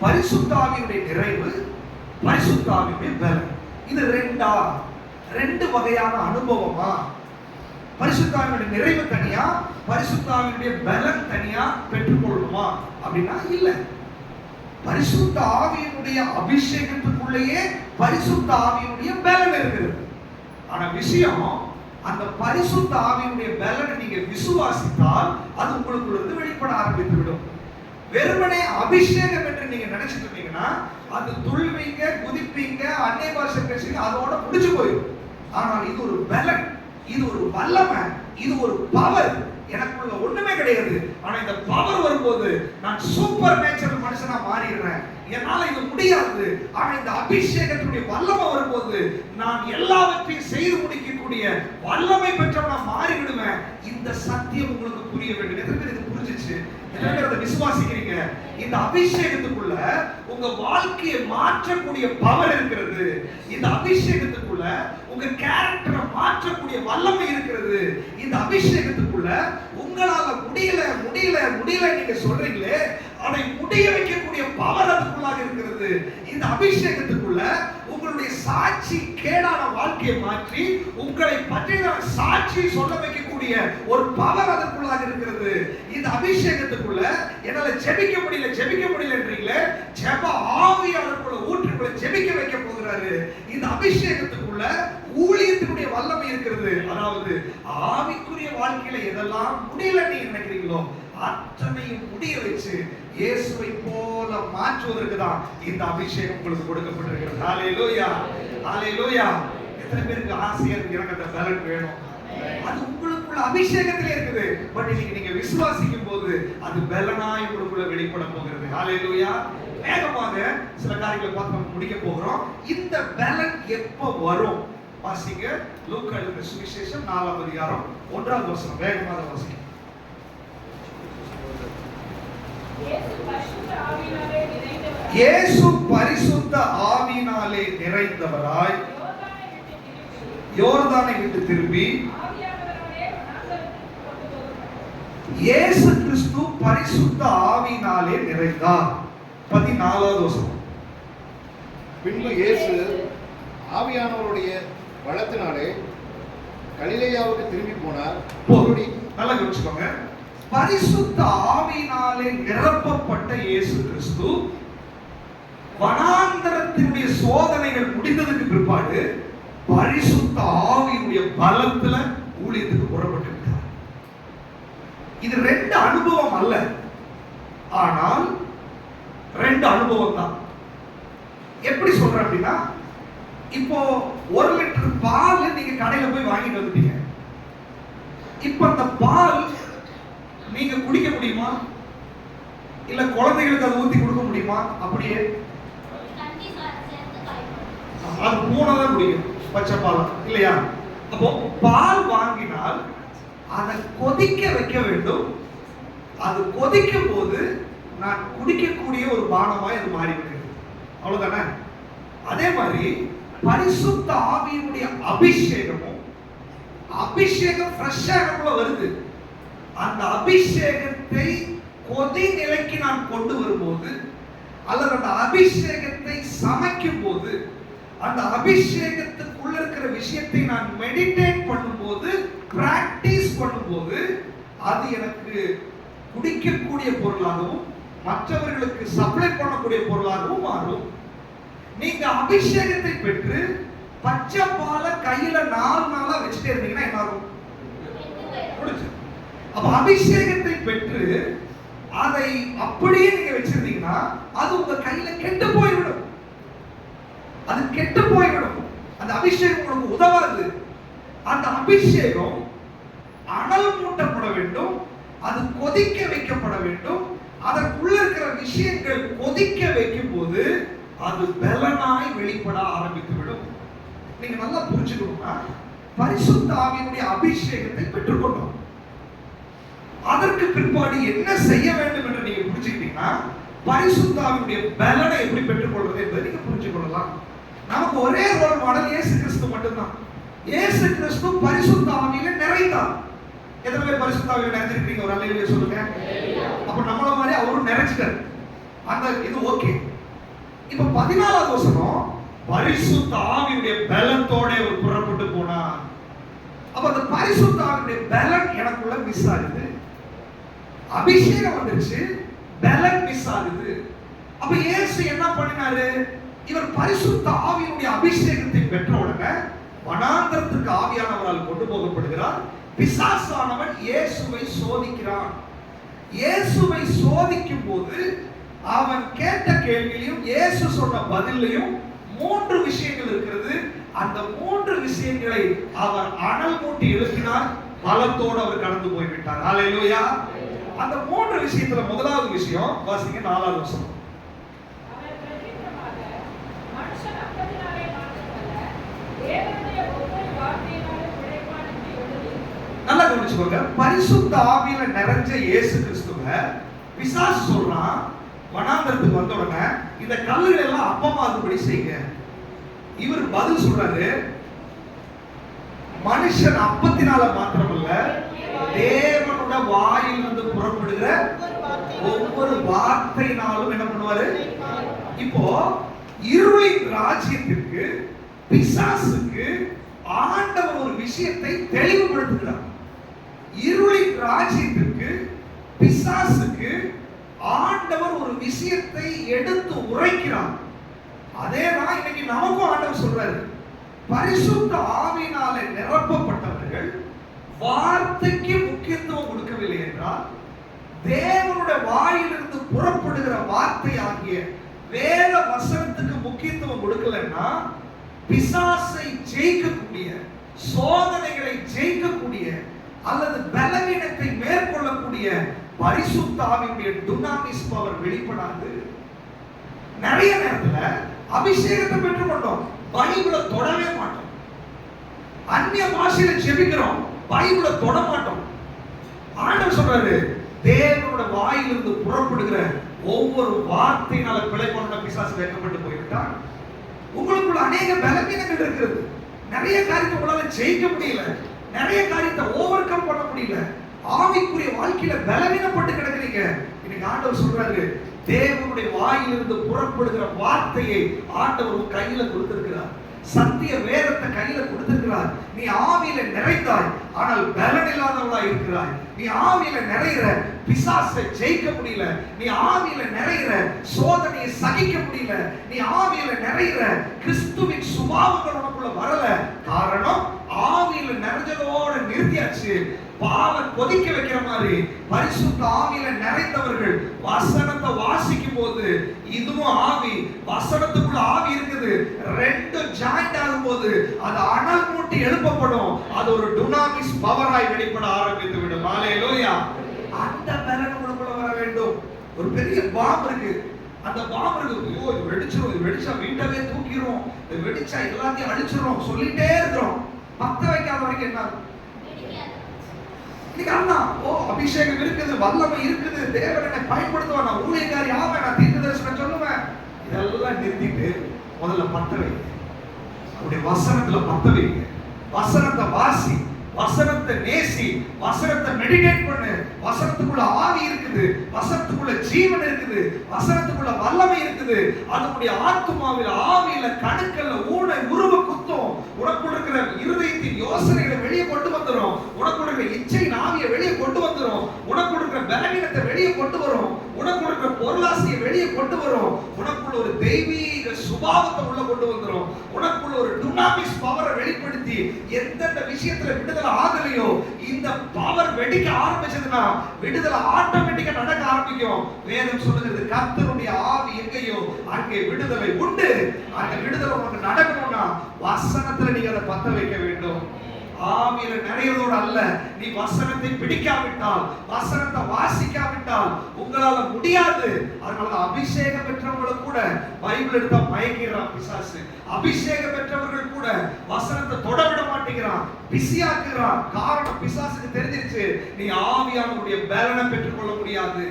பரிசுத்த ஆவியுடைய நிறைவு, பரிசுத்த ஆவியுடைய பலன், இது ரெண்டு வகையான அனுபவமா? பரிசுத்த ஆவியுடைய நிறைவு தனியா, பரிசுத்த ஆவியுடைய பலன் தனியா பெற்றுக்கொள்ளணுமா அப்படின்னா இல்ல. பரிசுத்த ஆவியினுடைய அபிஷேகத்துக்குள்ளேயே பரிசுத்த ஆவியினுடைய பலன் இருக்குது. ஆனா விஷயம், அந்த பரிசுத்த ஆவியினுடைய பலனை நீங்க விசுவாசித்தால் அது உங்களுக்குள்ள வெளிப்பட ஆரம்பித்து விடும். வெறுமனே அபிஷேகம் என்று நீங்க நினைச்சிட்டு இருந்தீங்கன்னா அது துள்ளுவீங்க, குதிப்பீங்க, அன்னை பாஷை பேசுவீங்க, அதோட முடிச்சு போயிடும். ஆனால் இது ஒரு பலன், இது ஒரு வல்லமை, இது ஒரு பவர். எனக்குள்ள ஒண்ணுமே கிடையாது, ஆனா இந்த பவர் வரும்போது நான் சூப்பர் நேச்சுரல் மனுஷனா மாறிடுறேன். என்னால இது முடியாது, ஆனா இந்த அபிஷேகத்துடைய வல்லமை வரும்போது நான் எல்லாவற்றையும் செய்து முடிக்கக்கூடிய வல்லமை பெற்றவனா மாறிவிடுவேன். இந்த சத்தியம் உங்களுக்கு புரிய வேண்டும். எத்தனை பேர் இது புரிஞ்சிச்சு? எத்தனை பேர் அதை விசுவாசிக்கிறீங்க? இந்த அபிஷேகத்துக்குள்ள உங்க வாழ்க்கையை மாற்றக்கூடிய பவர் இருக்கிறது. இந்த அபிஷேகத்துக்குள்ள உங்க கேரக்டரை மாற்றக்கூடிய வல்லமை இருக்கிறது. இந்த அபிஷேகத்துக்குள்ள உங்களால முடியல முடியல முடியல நீங்க சொல்றீங்களே, அதை முடிய வைக்கக்கூடிய பவர் அதுக்குள்ளாக இருக்கிறது. இந்த அபிஷேகத்துக்குள்ள உங்களுடைய சாட்சி கேடான வாழ்க்கையை மாற்றி உங்களை பற்றின சாட்சி சொல்ல வைக்கக்கூடிய ஒரு பவர் அதற்குள்ளாக இருக்கிறது. இந்த அபிஷேகத்துக்குள்ள என்னால ஜெபிக்க முடியலன்றீங்களே, ஜெப ஆவியானவருக்குள்ள ஊற்றுக்குள்ள ஜெபிக்க வைக்க போகிறாரு. இந்த அபிஷேகத்துக்குள்ள ஊழியத்தினுடைய வல்லமை இருக்கிறது. அதாவது ஆவிக்குரிய வாழ்க்கையில எதெல்லாம் முடியல நீங்க நினைக்கிறீங்களோ அத்தனையும் முடிய வச்சு இயேசுவை போல மாற்றுவதற்கு தான் இந்த அபிஷேகம் உங்களுக்கு கொடுக்கப்பட்டிருக்கிறது. ஹalleluya, ஹalleluya. எத்தனை பேருக்கு ஆசையா இருக்கு எனக்கு அந்த பலன் வேணும்? அது உங்களுக்குள்ள அபிஷேகத்திலே இருக்குது. பட் இன்னைக்கு நீங்க விசுவாசிக்கும் போது அது பலனாய் உங்களுக்குள்ள வெளிப்பட போகிறது. ஹalleluya. வேகமாக சில காரியங்களை பார்த்து நம்ம முடிக்க போகிறோம். இந்த பலன் எப்போ வரும்? வாசிங்க லூக்கா எழுதின சுவிசேஷம் 4ஆம் அதிகாரம் 1ஆவது வசனம். வேகமாக வாசிங்க. இயேசு பரிசுத்த ஆவியினாலே நிறைந்தவராய் யோர்தானை விட்டு திரும்பி, இயேசு கிறிஸ்து பரிசுத்த ஆவியினாலே நிறைந்தார். 14வது வசனம். பின்பு இயேசு ஆவியானவருடைய பலத்தினாலே கலிலேயாவுக்கு திரும்பி போனார். நல்லா கவனிச்சுக்கோங்க. பரிசுத்த ஆவியினாலே நிரப்பப்பட்ட இயேசு கிறிஸ்து வனாந்தரத்தினுடைய சோதனைகள் முடிந்ததுக்கு பிற்பாடு பரிசுத்த ஆவியினுடைய பலத்துல ஊழியத்துக்கு புறப்பட்டிருக்கிறார். இது 2 அனுபவம் அல்ல, ஆனால் 2 அனுபவம் தான். எப்படி சொல்றேன் அப்படின்னா, இப்போ 1 லிட்டர் பால் நீங்க கடையில போய் வாங்கிட்டு வந்துட்டீங்க. இப்ப அந்த பால் நீங்க குடிக்க முடியுமா? இல்ல குழந்தைகளுக்கு அதை ஊத்தி கொடுக்க முடியுமா? அப்படியே அது பூனைதான் குடிக்கும், பச்சை பால் இல்லையா? அப்போ பால் வாங்கினால் அதை கொதிக்க வைக்க வேண்டும். அது கொதிக்கும் போது நான் குடிக்கக்கூடிய ஒரு பானமாய் அது மாறிவிடுகிறது. அவ்வளவுதானே? அதே மாதிரி பரிசுத்த ஆவியினுடைய அபிஷேகம் ஃப்ரெஷ்ஷா எனக்குள்ள வருது. அந்த அபிஷேகத்தை கொதி நிலைக்கு நான் கொண்டு வரும்போது, அல்லது அந்த அபிஷேகத்தை அபிஷேகத்தை சமைக்கும் போது, அந்த அபிஷேகத்துக்குள்ள இருக்கிற விஷயத்தை நான் மெடிடேட் பண்ணும்போது, பிராக்டிஸ் பண்ணும்போது, அது எனக்கு குடிக்கக்கூடிய பொருளாகவும் மற்றவர்களுக்கு சப்ளை பண்ணக்கூடிய பொருளாகவும் மாறும். நீங்க அபிஷேகத்தை பெற்று பச்சை பால கையில 4 நாளா வச்சுட்டே இருந்தீங்கன்னா என்ன ஆகும்? முடிஞ்சு. அப்ப அபிஷேகத்தை பெற்று அதை அப்படியே நீங்க வச்சிருந்தீங்கன்னா அது உங்க கையில கெட்டு போய்விடும். அது கெட்டு போய்விடும். அந்த அபிஷேகம் உங்களுக்கு உதவாது. அந்த அபிஷேகம் அனல் மூட்டப்பட வேண்டும், அது கொதிக்க வைக்கப்பட வேண்டும். அதற்குள்ள இருக்கிற விஷயங்கள் கொதிக்க வைக்கும் போது அது பலனாய் வெளிப்பட ஆரம்பித்து விடும். நீங்க நல்லா புரிஞ்சுக்கணும்னா, பரிசுத்த ஆவியினுடைய அபிஷேகத்தை பெற்றுக்கொண்டோம். அதற்கு பிற்பாடு என்ன செய்ய வேண்டும் என்று நீங்க புரிஞ்சுக்கிட்டீங்கன்னா, பரிசுத்த ஆவியினுடைய பலனை எப்படி பெற்றுக்கொள்வது என்பதை நீங்க புரிஞ்சு கொள்ளலாம். நமக்கு ஒரே ரோல் மாடல் இயேசு கிறிஸ்து மட்டும்தான். இயேசு கிறிஸ்து பரிசுத்த ஆவியில நிறைந்தார். எத்தனை பேர் பரிசுத்த ஆவியில நிறைஞ்சிருக்கீங்க? ஒரு அல்லேலூயா சொல்லுங்க. அப்ப நம்மள மாதிரி அவரும் நிறைஞ்சிட்டார். அந்த இது ஓகே. இப்ப 14வது வசனம், பரிசுத்த ஆவியுடைய பலத்தோட ஒரு புறப்பட்டு போனார். அப்ப அந்த பரிசுத்த ஆவியுடைய பலன் எனக்குள்ள மிஸ் ஆகுது. அபிஷேகம் வந்துருச்சு, பலன் மிஸ் ஆகுது. அப்ப இயேசு என்ன பண்ணினாரு? இவர் பரிசுத்த ஆவியுடைய அபிஷேகத்தை பெற்ற உடனே வனாந்தரத்துக்கு ஆவியானவரால் கொண்டு போகப்படுகிறார். பிசாசானவன் இயேசுவை சோதிக்கிறான். இயேசுவை சோதிக்கும் போது அவன் கேட்ட கேள்வியிலும் இயேசு சொன்ன பதிலையும் 3 விஷயங்கள் இருக்கிறது. அந்த 3 விஷயங்களை அவர் அனல் மூட்டி எழுப்பினார். பலத்தோடு அவர் கடந்து போய்விட்டார். ஹல்லேலூயா. அந்த 3 விஷயத்துல முதலாவது விஷயம் வாசிங்க, 4வது வசனம். நல்லா கவனிச்சுக்கோங்க. பரிசுத்த ஆவியில நிறைஞ்ச இயேசு கிறிஸ்துவ பிசாசு சொல்றான், வனாந்தரத்துக்கு வந்த உடனே இந்த கல்லுகளை எல்லாம் அப்பமாகும்படி செய்யுங்க. இவர் பதில் சொல்றாரு, மனுஷன் அப்பத்தினால மாத்திரமல்ல தேவனோட வாயிலிருந்து புறப்படுகிற ஒவ்வொரு வார்த்தையினாலும் என்ன பண்ணுவாரு? இப்போ இருளின் ராஜ்யத்திற்கு பிசாசுக்கு ஆண்டவர் ஒரு விஷயத்தை தெளிவுபடுத்துகிறார். இருளின் ராஜ்யத்திற்கு பிசாசுக்கு ஆண்டவர் ஒரு விஷயத்தை எடுத்து உரைக்கிறார். அதேதான் இன்னைக்கு நமக்கும் ஆண்டவர் சொல்றாரு. பரிசுத்த ஆவியினால நிரப்பப்பட்டவர்கள் வார்த்தைக்கு முக்கியத்துவம் கொடுக்கவில்லை என்றால், தேவனுடைய வாயிலிருந்து புறப்படுகிற வார்த்தை ஆகிய வேத வசனத்துக்கு முக்கியத்துவம் கொடுக்கலன்னா, பிசாசை ஜெயிக்கக்கூடிய, சோதனைகளை ஜெயிக்கக்கூடிய அல்லது பலவீனத்தை மேற்கொள்ளக்கூடிய பரிசுத்த ஆவியுடைய டுனாமிஸ் பவர் வெளிப்படாது. நிறைய நேரத்துல அபிஷேகத்தை பெற்றுக்கொண்டோம், பைபிளை தொடவே மாட்டோம். அந்நிய பாஷையில ஜெபிக்கிறோம், பைபிளை தொட மாட்டோம். ஆண்டவர் சொல்றாரு, தேவனோட வாயிலிருந்து புறப்படுகிற ஒவ்வொரு வார்த்தையினால பிழை பண்ண பிசாசு வெட்கப்பட்டு போய்விட்டான். உங்களுக்குள்ள அநேக பலவீனங்கள் இருக்கிறது. நிறைய காரியத்தை உங்களால ஜெயிக்க முடியல, நிறைய காரியத்தை ஓவர் கம் பண்ண முடியல. ஆவிக்குரிய வாழ்க்கையில பலவீனப்பட்டு கிடக்குறீங்க. இன்னைக்கு ஆண்டவர் சொல்றாரு, தேவனுடைய வாயிலிருந்து புறப்படுகிற வார்த்தையை ஆண்டவர் கையில கொடுத்திருக்கிறார். சத்திய வேதத்தை கையில கொடுத்திருக்கிறார். நீ ஆவியில நிறைந்தாய், ஆனால் பலன் இல்லாதவளாய் இருக்கிறாய். நீ ஆவியில நிறைகிற பிசாசை ஜெயிக்க முடியல. நீ ஆவியில நிறைகிற சோதனையை சகிக்க முடியல. நீ ஆவியில நிறைகிற கிறிஸ்துவின் சுபாவங்கள் உனக்குள்ள வரல. காரணம், ஆவியில நிறைஞ்சதோட நிறுத்தியாச்சு. பாலை கொதிக்க வைக்கிற மாதிரி பரிசுத்த ஆவியில நிறைந்தவர்கள் வசனத்தை வாசிக்கும் போது, இதுவும் ஆவி, வசனத்துக்குள்ள ஆவி இருக்குது, ரெண்டு ஜாயிண்ட் ஆகும் போது அது அனல் மூட்டி எழுப்பப்படும். அது ஒரு டுனாமிஸ் பவராய் வெளிப்பட ஆரம்பித்து விடும். ஹல்லேலூயா. அந்த பலன் உங்களுக்குள்ள வர வேண்டும். ஒரு பெரிய பாம் இருக்கு, அந்த பாம் இருக்கு, ஐயோ இது வெடிச்சிரும், இது வெடிச்சா வீட்டவே தூக்கிரும், இது வெடிச்சா எல்லாத்தையும் அழிச்சிரும் சொல்லிட்டே இருக்கிறோம். பத்த வைக்காத வரைக்கும் என்ன அபிஷேகம் இருக்குது, வல்லமை இருக்குது, தேவன் என்னை பயன்படுத்துவான், நான் ஊழியக்காரி ஆவேன், நான் தீர்க்க தரிசனம் சொல்லுவேன். இதெல்லாம் நிறுத்திட்டு முதல்ல பத்த வைங்க. அவருடைய வசனத்துல பத்த வைங்க. வசனத்தை வாசி, வசனத்தை நேசி, வசனத்தை மெடிடேட் பண்ணு. வசனத்துக்குள்ள ஆவி இருக்குது, வசனத்துக்குள்ள ஜீவன் இருக்குது, வசனத்துக்குள்ள வல்லமை இருக்குது. அதனுடைய ஆத்துமாவில் ஆவியில கணுக்கல்ல ஊனை உருவ குத்தும். உனக்குள்ள இருக்கிற இருதயத்தின் யோசனைகளை வெளியே கொண்டு வந்துரும். உனக்குள்ள இருக்கிற இச்சையின் ஆவியை வெளியே கொண்டு வந்துரும். உனக்குள்ள இருக்கிற பலவீனத்தை வெளியே கொண்டு வரும். உனக்குள்ள இருக்கிற பொருளாசையை வெளியே கொண்டு வரும். உனக்குள்ள ஒரு தெய்வீக சுபாவத்தை உள்ள கொண்டு வந்துரும். உனக்குள்ள ஒரு டுனாமிஸ் பவரை வெளிப்படுத்தி எந்தெந்த விஷயத்துல விடுதலை ஆகலையோ இந்த பவர் வெடிக்க ஆரம்பிச்சதுன்னா விடுதலை ஆட்டோமேட்டிக்கா நடக்க ஆரம்பிக்கும். வேதம் சொல்லுகிறது கர்த்தருடைய ஆவி எங்கேயோ அங்கே விடுதலை உண்டு. அந்த விடுதலை உனக்கு நடக்கணும்னா வசனத்துல நீங்க அதை பத்த வைக்க வேண்டும். ஆவியில நிறையதோடு அல்ல. நீ வசனத்தை பிடிக்காவிட்டால், வசனத்தை வாசிக்காவிட்டால் உங்களால முடியாது. அதனால அபிஷேகம் பெற்றவங்களும் கூட பைபிள் எடுத்தா மயக்கிறான் பிசாசு. அபிஷேகம் பெற்றவர்கள் கூட வசனத்தை தொடவிட மாட்டேங்கிறான், பிஸியாக்குறான். காரணம் பிசாசுக்கு தெரிஞ்சிருச்சு, நீ ஆவியானவருடைய பலனை பெற்றுக்கொள்ள முடியாது,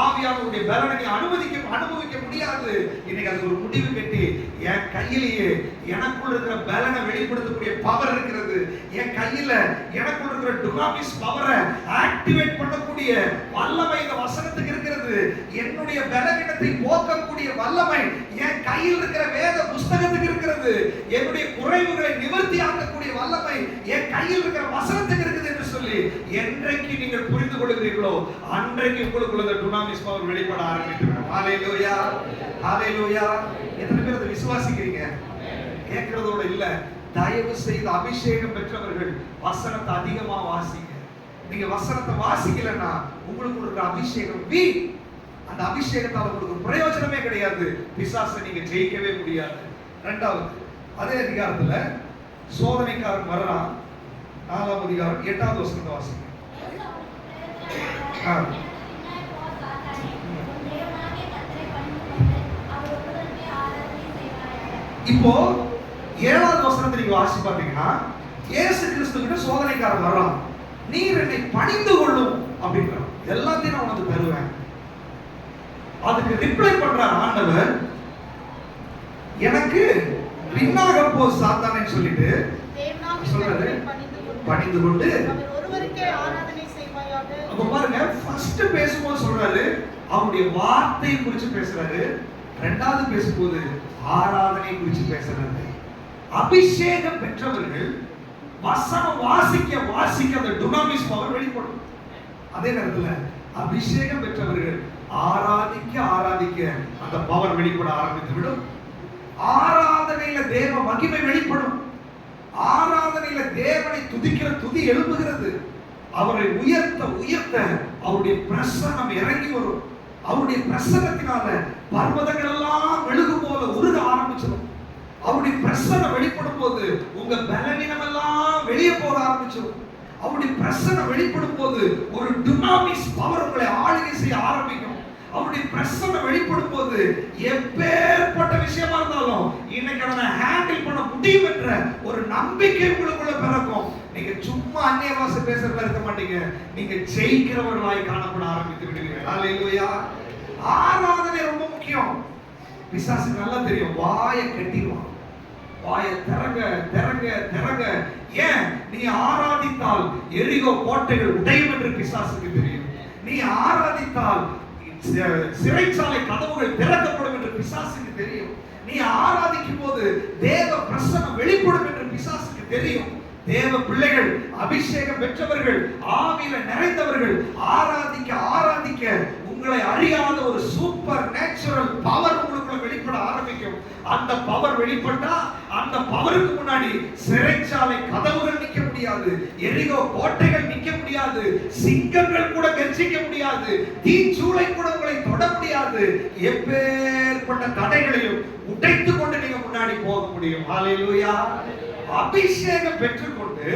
ஆவியானவருடைய பலனை நீ அனுபவிக்க முடியாது. இன்னைக்கு அது ஒரு முடிவு கட்டி என் கையிலேயே எனக்குள்ள இருக்கிற பலனை வெளிப்படுத்தக்கூடிய பவர் இருக்கிறது. என் கையில எனக்குள்ள இருக்கிற டுனாமிஸ் பவரை ஆக்டிவேட் பண்ணக்கூடிய வல்லமை இந்த வசனத்துக்கு இருக்கிறது. என்னுடைய பலவீனத்தை போக்கக்கூடிய வல்லமை என் கையில் இருக்கிற வேத புஸ்தகத்துக்கு இருக்கிறது. என்னுடைய குறைவுகளை நிவர்த்தி ஆக்கக்கூடிய வல்லமை என் கையில் இருக்கிற வசனத்துக்கு இருக்குது என்று சொல்லி என்றைக்கு நீங்கள் புரிந்து கொள்கிறீர்களோ அன்றைக்கு உங்களுக்குள்ள இந்த டுனாமிஸ் பவர் வெளிப்பட ஆரம்பிக்கும். ஹalleluya, ஹalleluya. எத்தனை பேர் அதை விசுவாசிக்கிறீங்க? கேட்கிறதோட இல்ல, தயவு செய்து அபிஷேகம் பெற்றவர்கள் வசனத்தை அதிகமா வாசிங்க. நீங்க வசனத்தை வாசிக்கலன்னா உங்களுக்கு இருக்கிற அபிஷேகம் வீண். அந்த அபிஷேகத்தால உங்களுக்கு பிரயோஜனமே கிடையாது. பிசாசை நீங்க ஜெயிக்கவே முடியாது. இரண்டாவது, அதே அதிகாரத்துல சோதனைக்காரன் வர்றான். 4ஆம் அதிகாரம் 8வது வசனத்தை வாசிங்க. இப்போ 7வது வசனத்தை நீங்க வாசி பாத்தீங்கன்னா இயேசு கிறிஸ்து கிட்ட சோதனைக்காரன் வர்றான். நீர் என்னை பணிந்து கொள்ளும் அப்படின்றான். எல்லாத்தையும் நான் உனக்கு தருவேன். அதுக்கு ரிப்ளை பண்றார் ஆண்டவர், எனக்கு பின்னாக போ சாத்தானே சொல்லிட்டு சொல்றாரு, பணிந்து கொண்டு ஒருவருக்கே ஆராதனை செய்வாயாக. அப்ப பாருங்க, ஃபர்ஸ்ட் பேசும்போது சொல்றாரு அவருடைய வார்த்தையை குறித்து பேசுறாரு. இரண்டாவது பேசும்போது ஆராதனை குறித்து பேசுறாரு. அபிஷேகம் பெற்றவர்கள் வசனம் வாசிக்க வாசிக்க அந்த டுனாமிஸ் பவர் வெளிப்படும். அதே நேரத்துல அபிஷேகம் பெற்றவர்கள் ஆராதிக்க ஆராதிக்க அந்த பவர் வெளிப்பட ஆரம்பித்து விடும். ஆராதனையில தேவ மகிமை வெளிப்படும். ஆராதனையில தேவனை துதிக்கிற துதி எழும்புகிறது. அவரை உயர்த்த உயர்த்த அவருடைய பிரசன்னம் இறங்கி வரும். அவருடைய பிரசன்னத்தினால பர்வதங்கள் எல்லாம் மெழுகு போல உருக ஆரம்பிச்சிடும். அவருடைய பிரசன்னம் வெளிப்படும் போது உங்க பலவீனம் எல்லாம் வெளியே போக ஆரம்பிச்சிடும். அவருடைய பிரசன்னம் வெளிப்படும் போது ஒரு டுனாமிஸ் பவர் உங்களை ஆளுகை செய்ய ஆரம்பிக்கும். அவருடைய பிரசன்னம் வெளிப்படும் போது எப்பேற்பட்ட விஷயமா இருந்தாலும் இன்னைக்கு ஹேண்டில் பண்ண முடியும் என்ற ஒரு நம்பிக்கை உங்களுக்குள்ள பிறக்கும். நீங்க சும்மா அந்நிய பாஷை பேசுறதா இருக்க மாட்டீங்க. நீங்க ஜெயிக்கிறவர்களாய் காணப்பட ஆரம்பித்து விடுவீர்கள். ஹalleluya. ஆராதனை ரொம்ப முக்கியம். பிசாசுக்கு நல்லா தெரியும், வாயை கட்டிடுவான். வாயை திறங்க திறங்க திறங்க. ஏன்? நீ ஆராதித்தால் எரிகோ கோட்டைகள் உடையும் என்று பிசாசுக்கு தெரியும். நீ ஆராதித்தால் சிறைச்சாலை கதவுகள் திறக்கப்படும் என்று பிசாசுக்கு தெரியும். நீ ஆராதிக்கும் போது தேவ பிரசன்னம் வெளிப்படும் என்று பிசாசுக்கு தெரியும். தேவ பிள்ளைகள், அபிஷேகம் பெற்றவர்கள், ஆவியில நிறைந்தவர்கள் ஆராதிக்க ஆராதிக்க உங்களை அறியாத ஒரு சூப்பர் நேச்சுரல் பவர் உங்களுக்குள்ள வெளிப்பட ஆரம்பிக்கும். அந்த பவர் வெளிப்பட்டா அந்த பவருக்கு முன்னாடி சிறைச்சாலை கதவுகள் நிக்க முடியாது, எரிகோ கோட்டைகள் நிக்க முடியாது, சிங்கங்கள் கூட கர்ஜிக்க முடியாது, தீச்சூளை கூட உங்களை தொட முடியாது. எப்பேற்பட்ட தடைகளையும் உடைத்து கொண்டு நீங்க முன்னாடி போக முடியும். ஹalleluya. அபிஷேகம் பெற்றுக்கொண்டு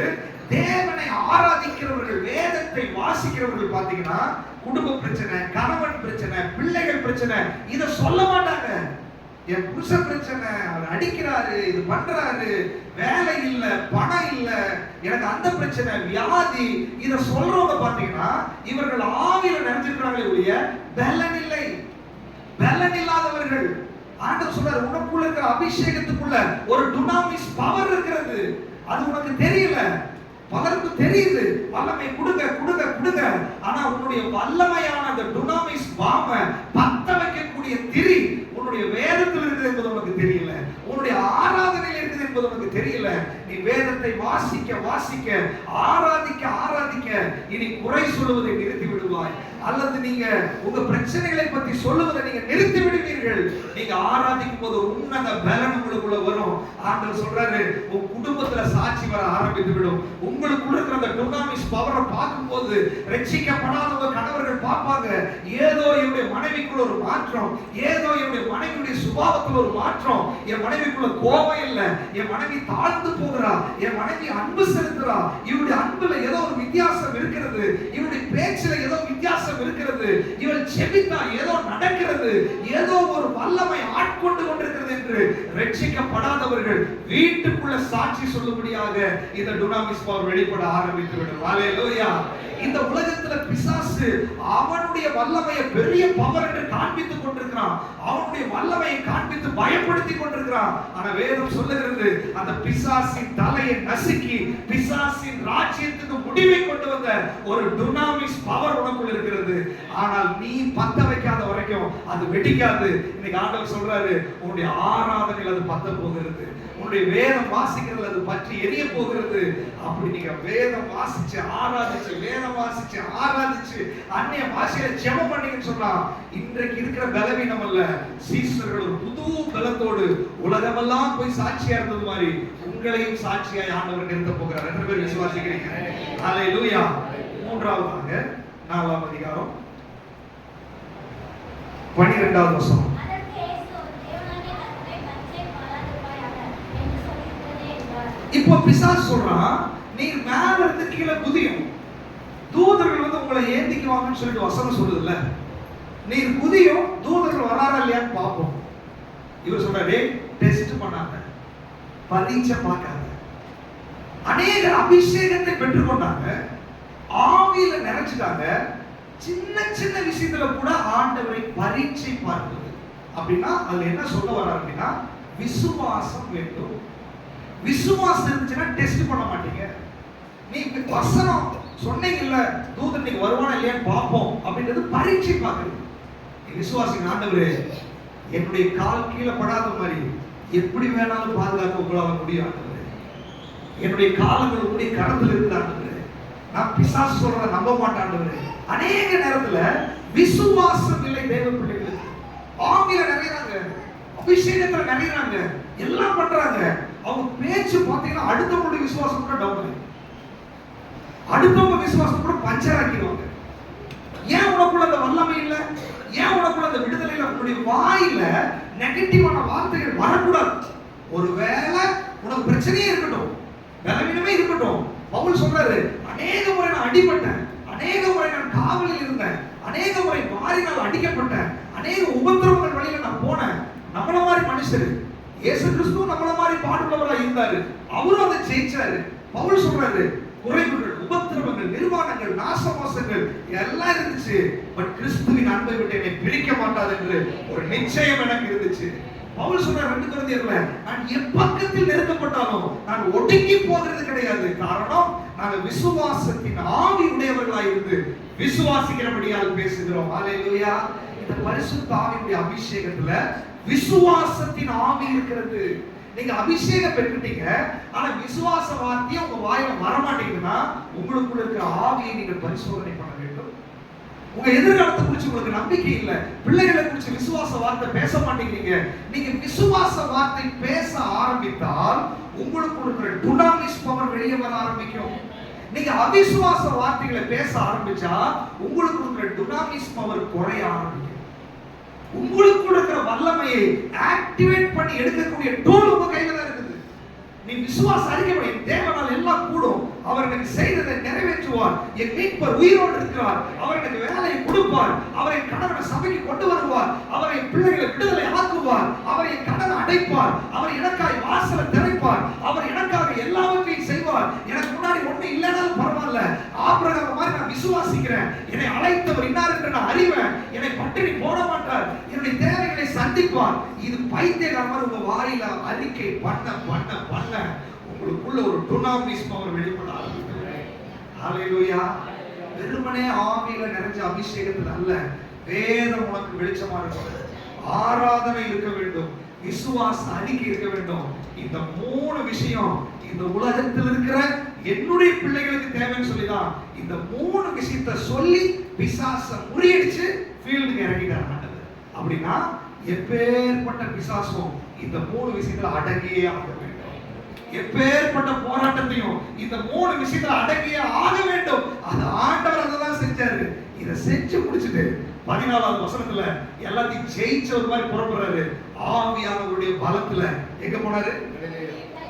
தேவனை ஆராதிக்கிறவர்கள், வேதத்தை வாசிக்கிறவர்கள் பாத்தீங்கன்னா குடும்ப பிரச்சனை, கணவன் பிரச்சனை, பிள்ளைகள் பிரச்சனை இத சொல்ல மாட்டாங்க. என் புருஷ பிரச்சனை, அவர் அடிக்கிறாரு, இது பண்றாரு, வேலை இல்ல, பணம் இல்ல, எனக்கு அந்த பிரச்சனை, வியாதி, இத சொல்றவங்க பாத்தீங்கன்னா இவர்கள் ஆவியில நிறைஞ்சிருக்கிறாங்களே ஒழிய பலன் இல்லை. பலன் இல்லாதவர்கள். ஆண்டவர் சொல்றாரு, உனக்குள்ள இருக்கிற அபிஷேகத்துக்குள்ள ஒரு டுனாமிஸ் பவர் இருக்கிறது. அது உனக்கு தெரியல. பலருக்கு தெரியுது வல்லமை கொடுங்க கொடுங்க கொடுங்க. ஆனா உன்னுடைய வல்லமையான அந்த டுனாமிஸ் பாம பத்த வைக்கக்கூடிய திரி உன்னுடைய வேதத்தில் இருக்குது என்பது உனக்கு தெரியல, உன்னுடைய ஆராதனையில் இருக்குது என்பது உனக்கு தெரியல. நீ வேதத்தை வாசிக்க வாசிக்க ஆராதிக்க ஆராதிக்க இனி குறை சொல்லுவதை நிறுத்தி விடுவாய், அல்லது நீங்க உங்க பிரச்சனைகளை பத்தி சொல்லுவதை நீங்க நிறுத்தி விடுவீர்கள். நீங்க ஆராதிக்கும் போது உன்னத பலன் உங்களுக்குள்ள வரும். ஆண்டவர் சொல்றாரு, உங்க குடும்பத்துல சாட்சி வர ஆரம்பித்து விடும். உங்களுக்குள்ள இருக்கிற அந்த டுனாமிஸ் பவரை பார்க்கும்போது ரட்சிக்கப்படாத உங்க கணவர்கள் பார்ப்பாங்க, ஏதோ என்னுடைய மனைவிக்குள்ள ஒரு மாற்றம், ஏதோ என்னுடைய மனைவியுடைய சுபாவத்துல ஒரு மாற்றம், என் மனைவிக்குள்ள கோபம் இல்லை, என் மனைவி தாழ்ந்து போகிறா, என் மனைவி அன்பு செலுத்துறா, இவருடைய அன்புல ஏதோ ஒரு வித்தியாசம் இருக்கிறது, இவருடைய பேச்சுல ஏதோ வித்தியாசம் இருக்கிறது, இவள் செபித்தா ஏதோ நடக்கிறது, ஏதோ ஒரு வல்லமை ஆட்கொண்டு கொண்டிருக்கிறது என்று ரட்சிக்கப்படாதவர்கள் வீட்டுக்குள்ள சாட்சி சொல்லும்படியாக இந்த டுனாமிஸ் பவர் வெளிப்பட ஆரம்பித்து விடும். ஹல்லேலூயா. இந்த உலகத்துல பிசாசு அவனுடைய வல்லமையை பெரிய பவர் என்று காண்பித்துக் கொண்டிருக்கிறான், அவனுடைய வல்லமையை காண்பித்து பயப்படுத்தி கொண்டிருக்கிறான். ஆனா வேதம் சொல்லுகிறது, அந்த பிசாசின் தலையை நசுக்கி பிசாசின் ராஜ்யத்துக்கு முடிவை கொண்டு வந்த ஒரு டுனாமிஸ் பவர் உனக்குள்ள இருக்கிறது. ஆனால் நீ பத்த வைக்காத வரைக்கும் அது வெடிக்காது. இன்னைக்கு ஆண்டவர் சொல்றாரு, உன்னுடைய ஆராதனையில் அது பத்த போகிறது, உன்னுடைய வேதம் வாசிக்கிறதுல அது பற்றி எரிய போகிறது. அப்படி நீங்க வேதம் வாசிச்சு ஆராதிச்சு வேதம் வாசிச்சு ஆராதிச்சு அந்நிய பாஷையில ஜெபம் பண்ணீங்கன்னு சொன்னா இன்றைக்கு இருக்கிற பலவீனம் அல்ல, சீசர்கள் ஒரு புது பலத்தோடு உலகமெல்லாம் போய் சாட்சியா இருந்தது மாதிரி உங்களையும் சாட்சியாய் ஆண்டவர் நிறுத்த போகிறார். எத்தனை பேர் விசுவாசிக்கிறீங்க? ஹல்லேலூயா. மூன்றாவதாக 4ஆம் அதிகாரம் 12வது வசனம். இப்போ பிசாசு சொல்றான், நீ மேல இருந்து கீழே குதியும், தூதர்கள் வந்து உங்களை ஏந்திக்குவாங்கன்னு சொல்லிட்டு வசனம் சொல்லுதுல்ல, நீ குதியும், தூதர்கள் வராரா இல்லையான்னு பார்ப்போம். இவர் சொல்றாரு, டெஸ்ட் பண்ணாத, பரீட்சை பார்க்காத. அநேக அபிஷேகத்தை பெற்றுக்கொண்டாங்க, ஆவியில நிறைஞ்சிட்டாங்க, சின்ன சின்ன விஷயத்துல கூட ஆண்டவரை பரீட்சை பார்ப்பது. அப்படின்னா அதுல என்ன சொல்ல வர்றாரு அப்படின்னா, விசுவாசம் வேண்டும். விசுவாசம் இருந்துச்சுன்னா டெஸ்ட் பண்ண மாட்டீங்க. நீ வசனம் சொன்னீங்கல்ல, தூதன் நீங்க வருவானா இல்லையான்னு பார்ப்போம் அப்படின்றது பரீட்சை பார்க்குறது. நீ விசுவாசிங்க, ஆண்டவரே என்னுடைய கால் கீழே படாத மாதிரி எப்படி வேணாலும் பாதுகாக்க உங்களால முடியும் ஆண்டவரே, என்னுடைய காலங்கள் உங்களுடைய கரத்தில் இருக்குது ஆண்டவரே, நான் பிசாசு சொல்றத நம்ப மாட்டேன் ஆண்டவரே. அநேக நேரத்துல விசுவாசம் இல்லை தேவ பிள்ளைகளுக்கு. ஆவியில நிறையறாங்க, அபிஷேகத்துல நிறையறாங்க, எல்லாம் பண்றாங்க, அவங்க பேச்சு பார்த்தீங்கன்னா அடுத்தவங்களுடைய விசுவாசம் கூட டவுன் ஆகும், அடுத்தவங்க விசுவாசம் கூட பஞ்சர் ஆக்கிடுவாங்க. ஏன் உனக்குள்ள அந்த வல்லமை இல்ல? ஏன் உனக்குள்ள அந்த விடுதலை இல்ல? உன்னுடைய வாயில நெகட்டிவான வார்த்தைகள் வரக்கூடாது. ஒருவேளை உனக்கு பிரச்சனையே இருக்கட்டும், பலவீனமே இருக்கட்டும், பவுல் சொல்றாரு, அநேக முறை நான் அடிபட்டேன், அநேக முறை நான் காவலில் இருந்தேன், அநேக முறை வாரினால் அடிக்கப்பட்டேன், அநேக உபத்திரவங்கள் வழியில நான் போனேன். நம்மள மாதிரி மனுஷரு, இயேசு கிறிஸ்து நம்மள மாதிரி பாடுள்ளவரா இருந்தாரு, அவரும் அதை ஜெயிச்சாரு. பவுல் சொல்றாரு, குறைவுகள், உபத்திரவங்கள், நிர்வாணங்கள், நாசமோசங்கள் எல்லாம் இருந்துச்சு, பட் கிறிஸ்துவின் அன்பை விட்டு என்னை பிரிக்க மாட்டாது என்று ஒரு நிச்சயம் எனக்கு இருந்துச்சு. பவுல் சொல்ற 2 கொரிந்தியர்ல, நான் எப்பக்கத்தில் நெருக்கப்பட்டாலும் நான் ஒடுங்கி போகிறது கிடையாது. காரணம், நாங்கள் விசுவாசத்தின் ஆவி உடையவர்களாய் இருந்து விசுவாசிக்கிறபடியால் பேசுகிறோம். ஹல்லேலூயா. இந்த பரிசுத்த ஆவியுடைய அபிஷேகத்துல விசுவாசத்தின் ஆவி இருக்கிறது. நீங்க அபிஷேகம் பெற்றுட்டீங்க, ஆனா விசுவாச வார்த்தையை உங்க வாயில வர மாட்டேங்குதுன்னா உங்களுக்குள்ள இருக்கிற ஆவியை நீங்க பரிசோதனை பண்ண வேண்டும். உங்க எதிர்காலத்தை குறிச்சு உங்களுக்கு நம்பிக்கை இல்ல, பிள்ளைகளை குறிச்சு விசுவாச வார்த்தை பேச மாட்டேங்கிறீங்க. நீங்க விசுவாச வார்த்தை பேச ஆரம்பித்தால் உங்களுக்கு இருக்கிற டுனாமிஸ் பவர் வெளியே வர ஆரம்பிக்கும். நீங்க அவிசுவாச வார்த்தைகளை பேச ஆரம்பிச்சா உங்களுக்கு இருக்கிற டுனாமிஸ் பவர் குறைய ஆரம்பிக்கும். உங்களுக்கு இருக்கிற வல்லமையை ஆக்டிவேட் பண்ணி எடுக்கக்கூடிய டூல் உங்க கையில தான் இருக்குது. நீ விசுவாச அறிக்கை, தேவனால் எல்லாம் கூடும், அவர் எனக்கு செய்ததை நிறைவேற்றுவார், என் மீட்பர் உயிரோடு இருக்கிறார், அவர் எனக்கு வேலையை கொடுப்பார், அவரை கணவனை சபைக்கு கொண்டு வருவார், அவரை பிள்ளைகளை விடுதலை ஆக்குவார், அவரை கடன் அடைப்பார், அவர் எனக்காய் வாசலை திறப்பார், அவர் எனக்காக எல்லாவற்றையும் செய்வார். எனக்கு முன்னாடி ஒண்ணு இல்லைனாலும் பரவாயில்ல, ஆபிரகாம் மாதிரி நான் விசுவாசிக்கிறேன், என்னை அழைத்தவர் இன்னார் என்று நான் அறிவேன், என்னை பட்டினி போட மாட்டார், என்னுடைய தேவைகளை சந்திப்பார். இது பைத்தியக்கார மாதிரி உங்க வாயில அறிக்கை பண்ண பண்ண பண்ண உங்களுக்குள்ள ஒரு டுனாமிஸ் பவர் வெளிப்பட ஆரம்பிக்கிறது. ஹalleluya. வெறுமனே ஆவியில நிறைஞ்ச அபிஷேகத்துல அல்ல, வேதம் உனக்கு வெளிச்சமா இருக்கும், ஆராதனை இருக்க வேண்டும், விசுவாச அறிக்கை இருக்க வேண்டும். இந்த 3 விஷயம் இந்த உலகத்தில் இருக்கிற என்னுடைய பிள்ளைகளுக்கு தேவைன்னு சொல்லிதான் இந்த 3 விஷயத்தை சொல்லி பிசாச முறியடிச்சு ஃபீல்டுக்கு இறங்கிட்டார் ஆண்டவர். அப்படின்னா எப்பேற்பட்ட பிசாசும் இந்த 3 விஷயத்துல அடங்கியே ஆக வேண்டும். எப்பேற்பட்ட போராட்டத்தையும் இந்த 3 விஷயத்துல அடங்கியே ஆக வேண்டும். அது ஆண்டவர் அதெல்லாம் செஞ்சாரு. இதை செஞ்சு முடிச்சுட்டு 14வது வசனத்துல எல்லாத்தையும் ஜெயிச்ச ஒரு மாதிரி புறப்படுறாரு. ஆவியானவருடைய பலத்துல எங்க போனாரு?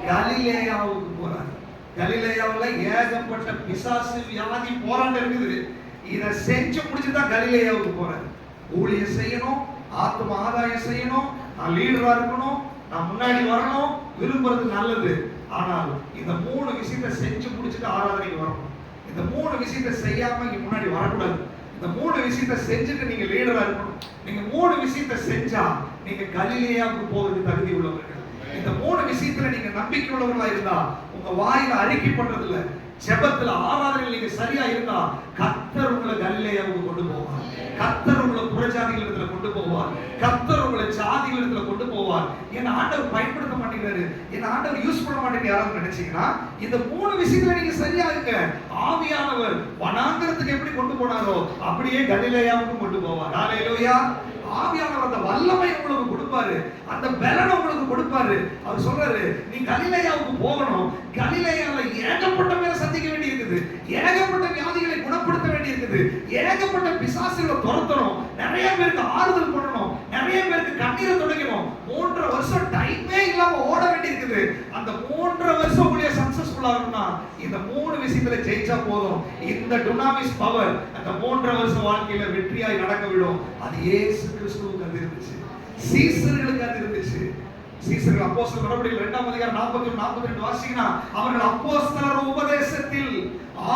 கலிலேயாவுக்கு போறாரு. கலிலேயாவுல ஏகப்பட்ட பிசாசு வியாதி போராட்டம் இருக்குது. இதை செஞ்சு முடிச்சுதான் கலிலேயாவுக்கு போறாரு. ஊழியம் செய்யணும், ஆத்ம ஆதாயம் செய்யணும், நான் லீடரா இருக்கணும், நான் முன்னாடி வரணும், விரும்புறது நல்லது. ஆனால் இந்த 3 விஷயத்தை செஞ்சு முடிச்சுட்டு ஆராதனைக்கு வரணும். இந்த 3 விஷயத்தை செய்யாம இங்க முன்னாடி வரக்கூடாது. இந்த 3 விஷயத்தை செஞ்சுட்டு நீங்க லீடரா இருக்கணும். நீங்க 3 விஷயத்தை செஞ்சா நீங்க கலிலேயாவுக்கு போறதுக்கு தகுதி உள்ளவர்கள். இந்த 3 விஷயத்துல நீங்க நம்பிக்கை உள்ளவர்களா இருந்தா, உங்க வாயில அறிக்கை பண்றதுல, ஜெபத்துல, ஆராதனையில நீங்க சரியா இருந்தா, கர்த்தர் உங்களை கலிலேயாவுக்கு கொண்டு போவார். கர்த்தர் உங்களை புறஜாதிகளிடத்துல கொண்டு போவார். கர்த்தர் உங்களை ஜாதிகளிடத்துல கொண்டு போவார். என்ன ஆண்டவர் பயன்படுத்த மாட்டேங்கிறாரு, என்ன ஆண்டவர் யூஸ் பண்ண மாட்டேங்கிறாரு யாரும் நினைச்சீங்கன்னா, இந்த 3 விஷயத்துல நீங்க சரியா இருக்க, ஆவியானவர் வனாந்தரத்துக்கு எப்படி கொண்டு போனாரோ அப்படியே கலிலேயாவுக்கு கொண்டு போவார். ஹalleluya. ஆவியானவர் அந்த வல்லமை உங்களுக்கு கொடுப்பாரு, அந்த பலனை உங்களுக்கு கொடுப்பாரு. அவர் சொல்றாரு, நீ கலிலேயாவுக்கு போகணும். கலிலேயாவுல ஏகப்பட்ட பேரை சந்திக்க வேண்டி இருக்குது, ஏகப்பட்ட வியாதிகளை குணப்படுத்த வேண்டி இருக்குது, ஏகப்பட்ட பிசாசுகளை துரத்தணும், நிறைய பேருக்கு ஆறுதல் பண்ணணும், நிறைய பேருக்கு கண்ணீரை துடைக்கணும். 3 வருஷம் டைமே இல்லாம ஓட வேண்டி இருக்குது. அந்த 3 வருஷம் உங்களுடைய சக்சஸ்ஃபுல் ஆகணும்னா இந்த 3 விஷயத்துல ஜெயிச்சா போதும். இந்த டுனாமிஸ் பவர் அந்த 3 வருஷ வாழ்க்கையில வெற்றியாய் நடக்க விடும். அது இயேசு கிறிஸ்துவுக்கு அது இருந்துச்சு, சீசர்களுக்கு அது இருந்துச்சு. சீசர்கள் அப்போஸ்தலர் நடவடிக்கைகள் 2ஆம் அதிகாரம் 41 42 வாசிங்கன்னா, அவர்கள் அப்போஸ்தலர் உபதேசத்தில்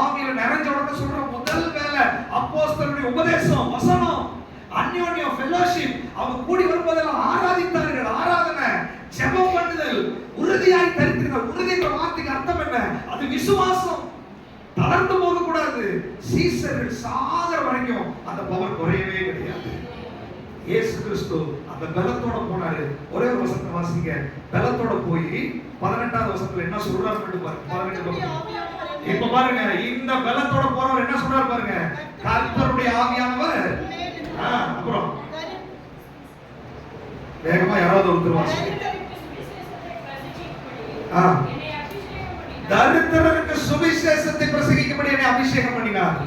ஆவியில நிறைஞ்ச உடனே சொல்ற முதல் வேலை அப்போஸ்தலருடைய உபதேசம், வசனம், அன்யோன்ய ஃபெலோஷிப். அவங்க கூடி வரும்போதெல்லாம் ஆராதித்தார்கள். ஆராதனை, ஜெபம் பண்ணுதல், உறுதியாய் தரித்திருந்தார். உறுதிங்கிற வார்த்தைக்கு அர்த்தம் என்ன? அது விசுவாசம். தளர்ந்து போக கூடாது. சீசர்கள் சாகர வரைக்கும் அந்த பவர் குறையவே கிடையாது. இயேசு கிறிஸ்து அந்த பலத்தோட போனாரு. ஒரே ஒரு வசனத்தை வாசிங்க. பலத்தோட போய் 18வது வசனத்துல என்ன சொல்றாரு பாருங்க. 18 இப்ப பாருங்க, இந்த பலத்தோட போறவர் என்ன சொல்றாரு பாருங்க. கர்த்தருடைய ஆவியானவர். அப்புறம் வேகமா யாராவது ஒருத்தர் வாசிங்க. தரித்திரருக்கு சுவிசேஷத்தை பிரசங்கிக்கும்படி என்னை அபிஷேகம் பண்ணினார்.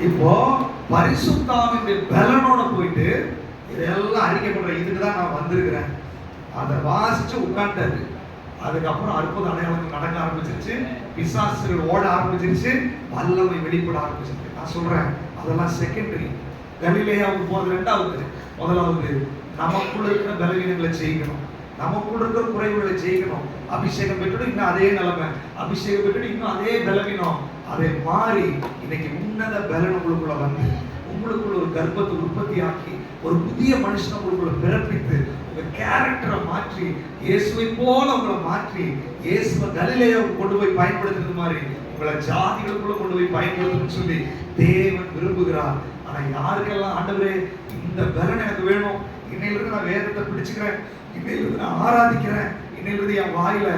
இப்போ பரிசுத்தாவினுடைய பலனோட போயிட்டு இதெல்லாம் அறிக்கை பண்ற, இதுக்கு தான் நான் வந்திருக்கிறேன். அதை வாசிச்சு உட்கார்ந்தாரு. அதுக்கப்புறம் அற்புத அடையாளங்கள் நடக்க ஆரம்பிச்சிருச்சு, பிசாசுகள் ஓட ஆரம்பிச்சிருச்சு, வல்லமை வெளிப்பட ஆரம்பிச்சிருச்சு. நான் சொல்றேன், அதெல்லாம் செகண்டரி. கலிலேயாவுக்கு போறது 2வது. முதலாவது நமக்குள்ள இருக்கிற பலவீனங்களை ஜெயிக்கணும், நமக்குள்ள இருக்கிற குறைவுகளை ஜெயிக்கணும். அபிஷேகம் பெற்று இன்னும் அதே நிலைமை, அபிஷேகம் பெற்று இன்னும் அதே பலவீனம், அதை மாறி இன்னைக்கு உன்னத பலன் உங்களுக்குள்ள வந்து உங்களுக்குள்ள ஒரு கர்ப்பத்தை உற்பத்தி ஆக்கி ஒரு புதிய மனுஷனை உங்களுக்குள்ள பிறப்பித்து உங்க கேரக்டரை மாற்றி இயேசுவை போல உங்களை மாற்றி இயேசுவை கலிலேயாவுக்கு கொண்டு போய் பயன்படுத்துறது மாதிரி உங்களை ஜாதிகளுக்குள்ள கொண்டு போய் பயன்படுத்தணும்னு சொல்லி தேவன் விரும்புகிறார். ஆனா யாருக்கெல்லாம் ஆண்டவரே இந்த பலன் எனக்கு வேணும், இன்னையிலிருந்து நான் வேதத்தை பிடிச்சுக்கிறேன், இன்னையிலிருந்து நான் ஆராதிக்கிறேன், இன்னையிலிருந்து என் வாயில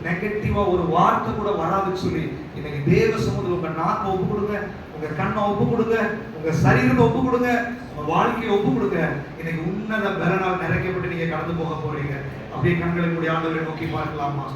நெகட்டிவா ஒரு வார்த்தை கூட வராதுன்னு சொல்லி இன்னைக்கு தேவ சமூகத்தில் உங்க நாக்கை ஒப்பு கொடுங்க, உங்க கண்ணை ஒப்பு கொடுங்க, உங்க சரீரத்தை ஒப்பு கொடுங்க, உங்க வாழ்க்கையை ஒப்பு கொடுங்க. இன்னைக்கு உன்னத பலனால் நிறைக்கப்பட்டு நீங்க கடந்து போக போறீங்க. அப்படியே கண்களை மூடி ஆண்டவரை நோக்கி பார்க்கலாமா?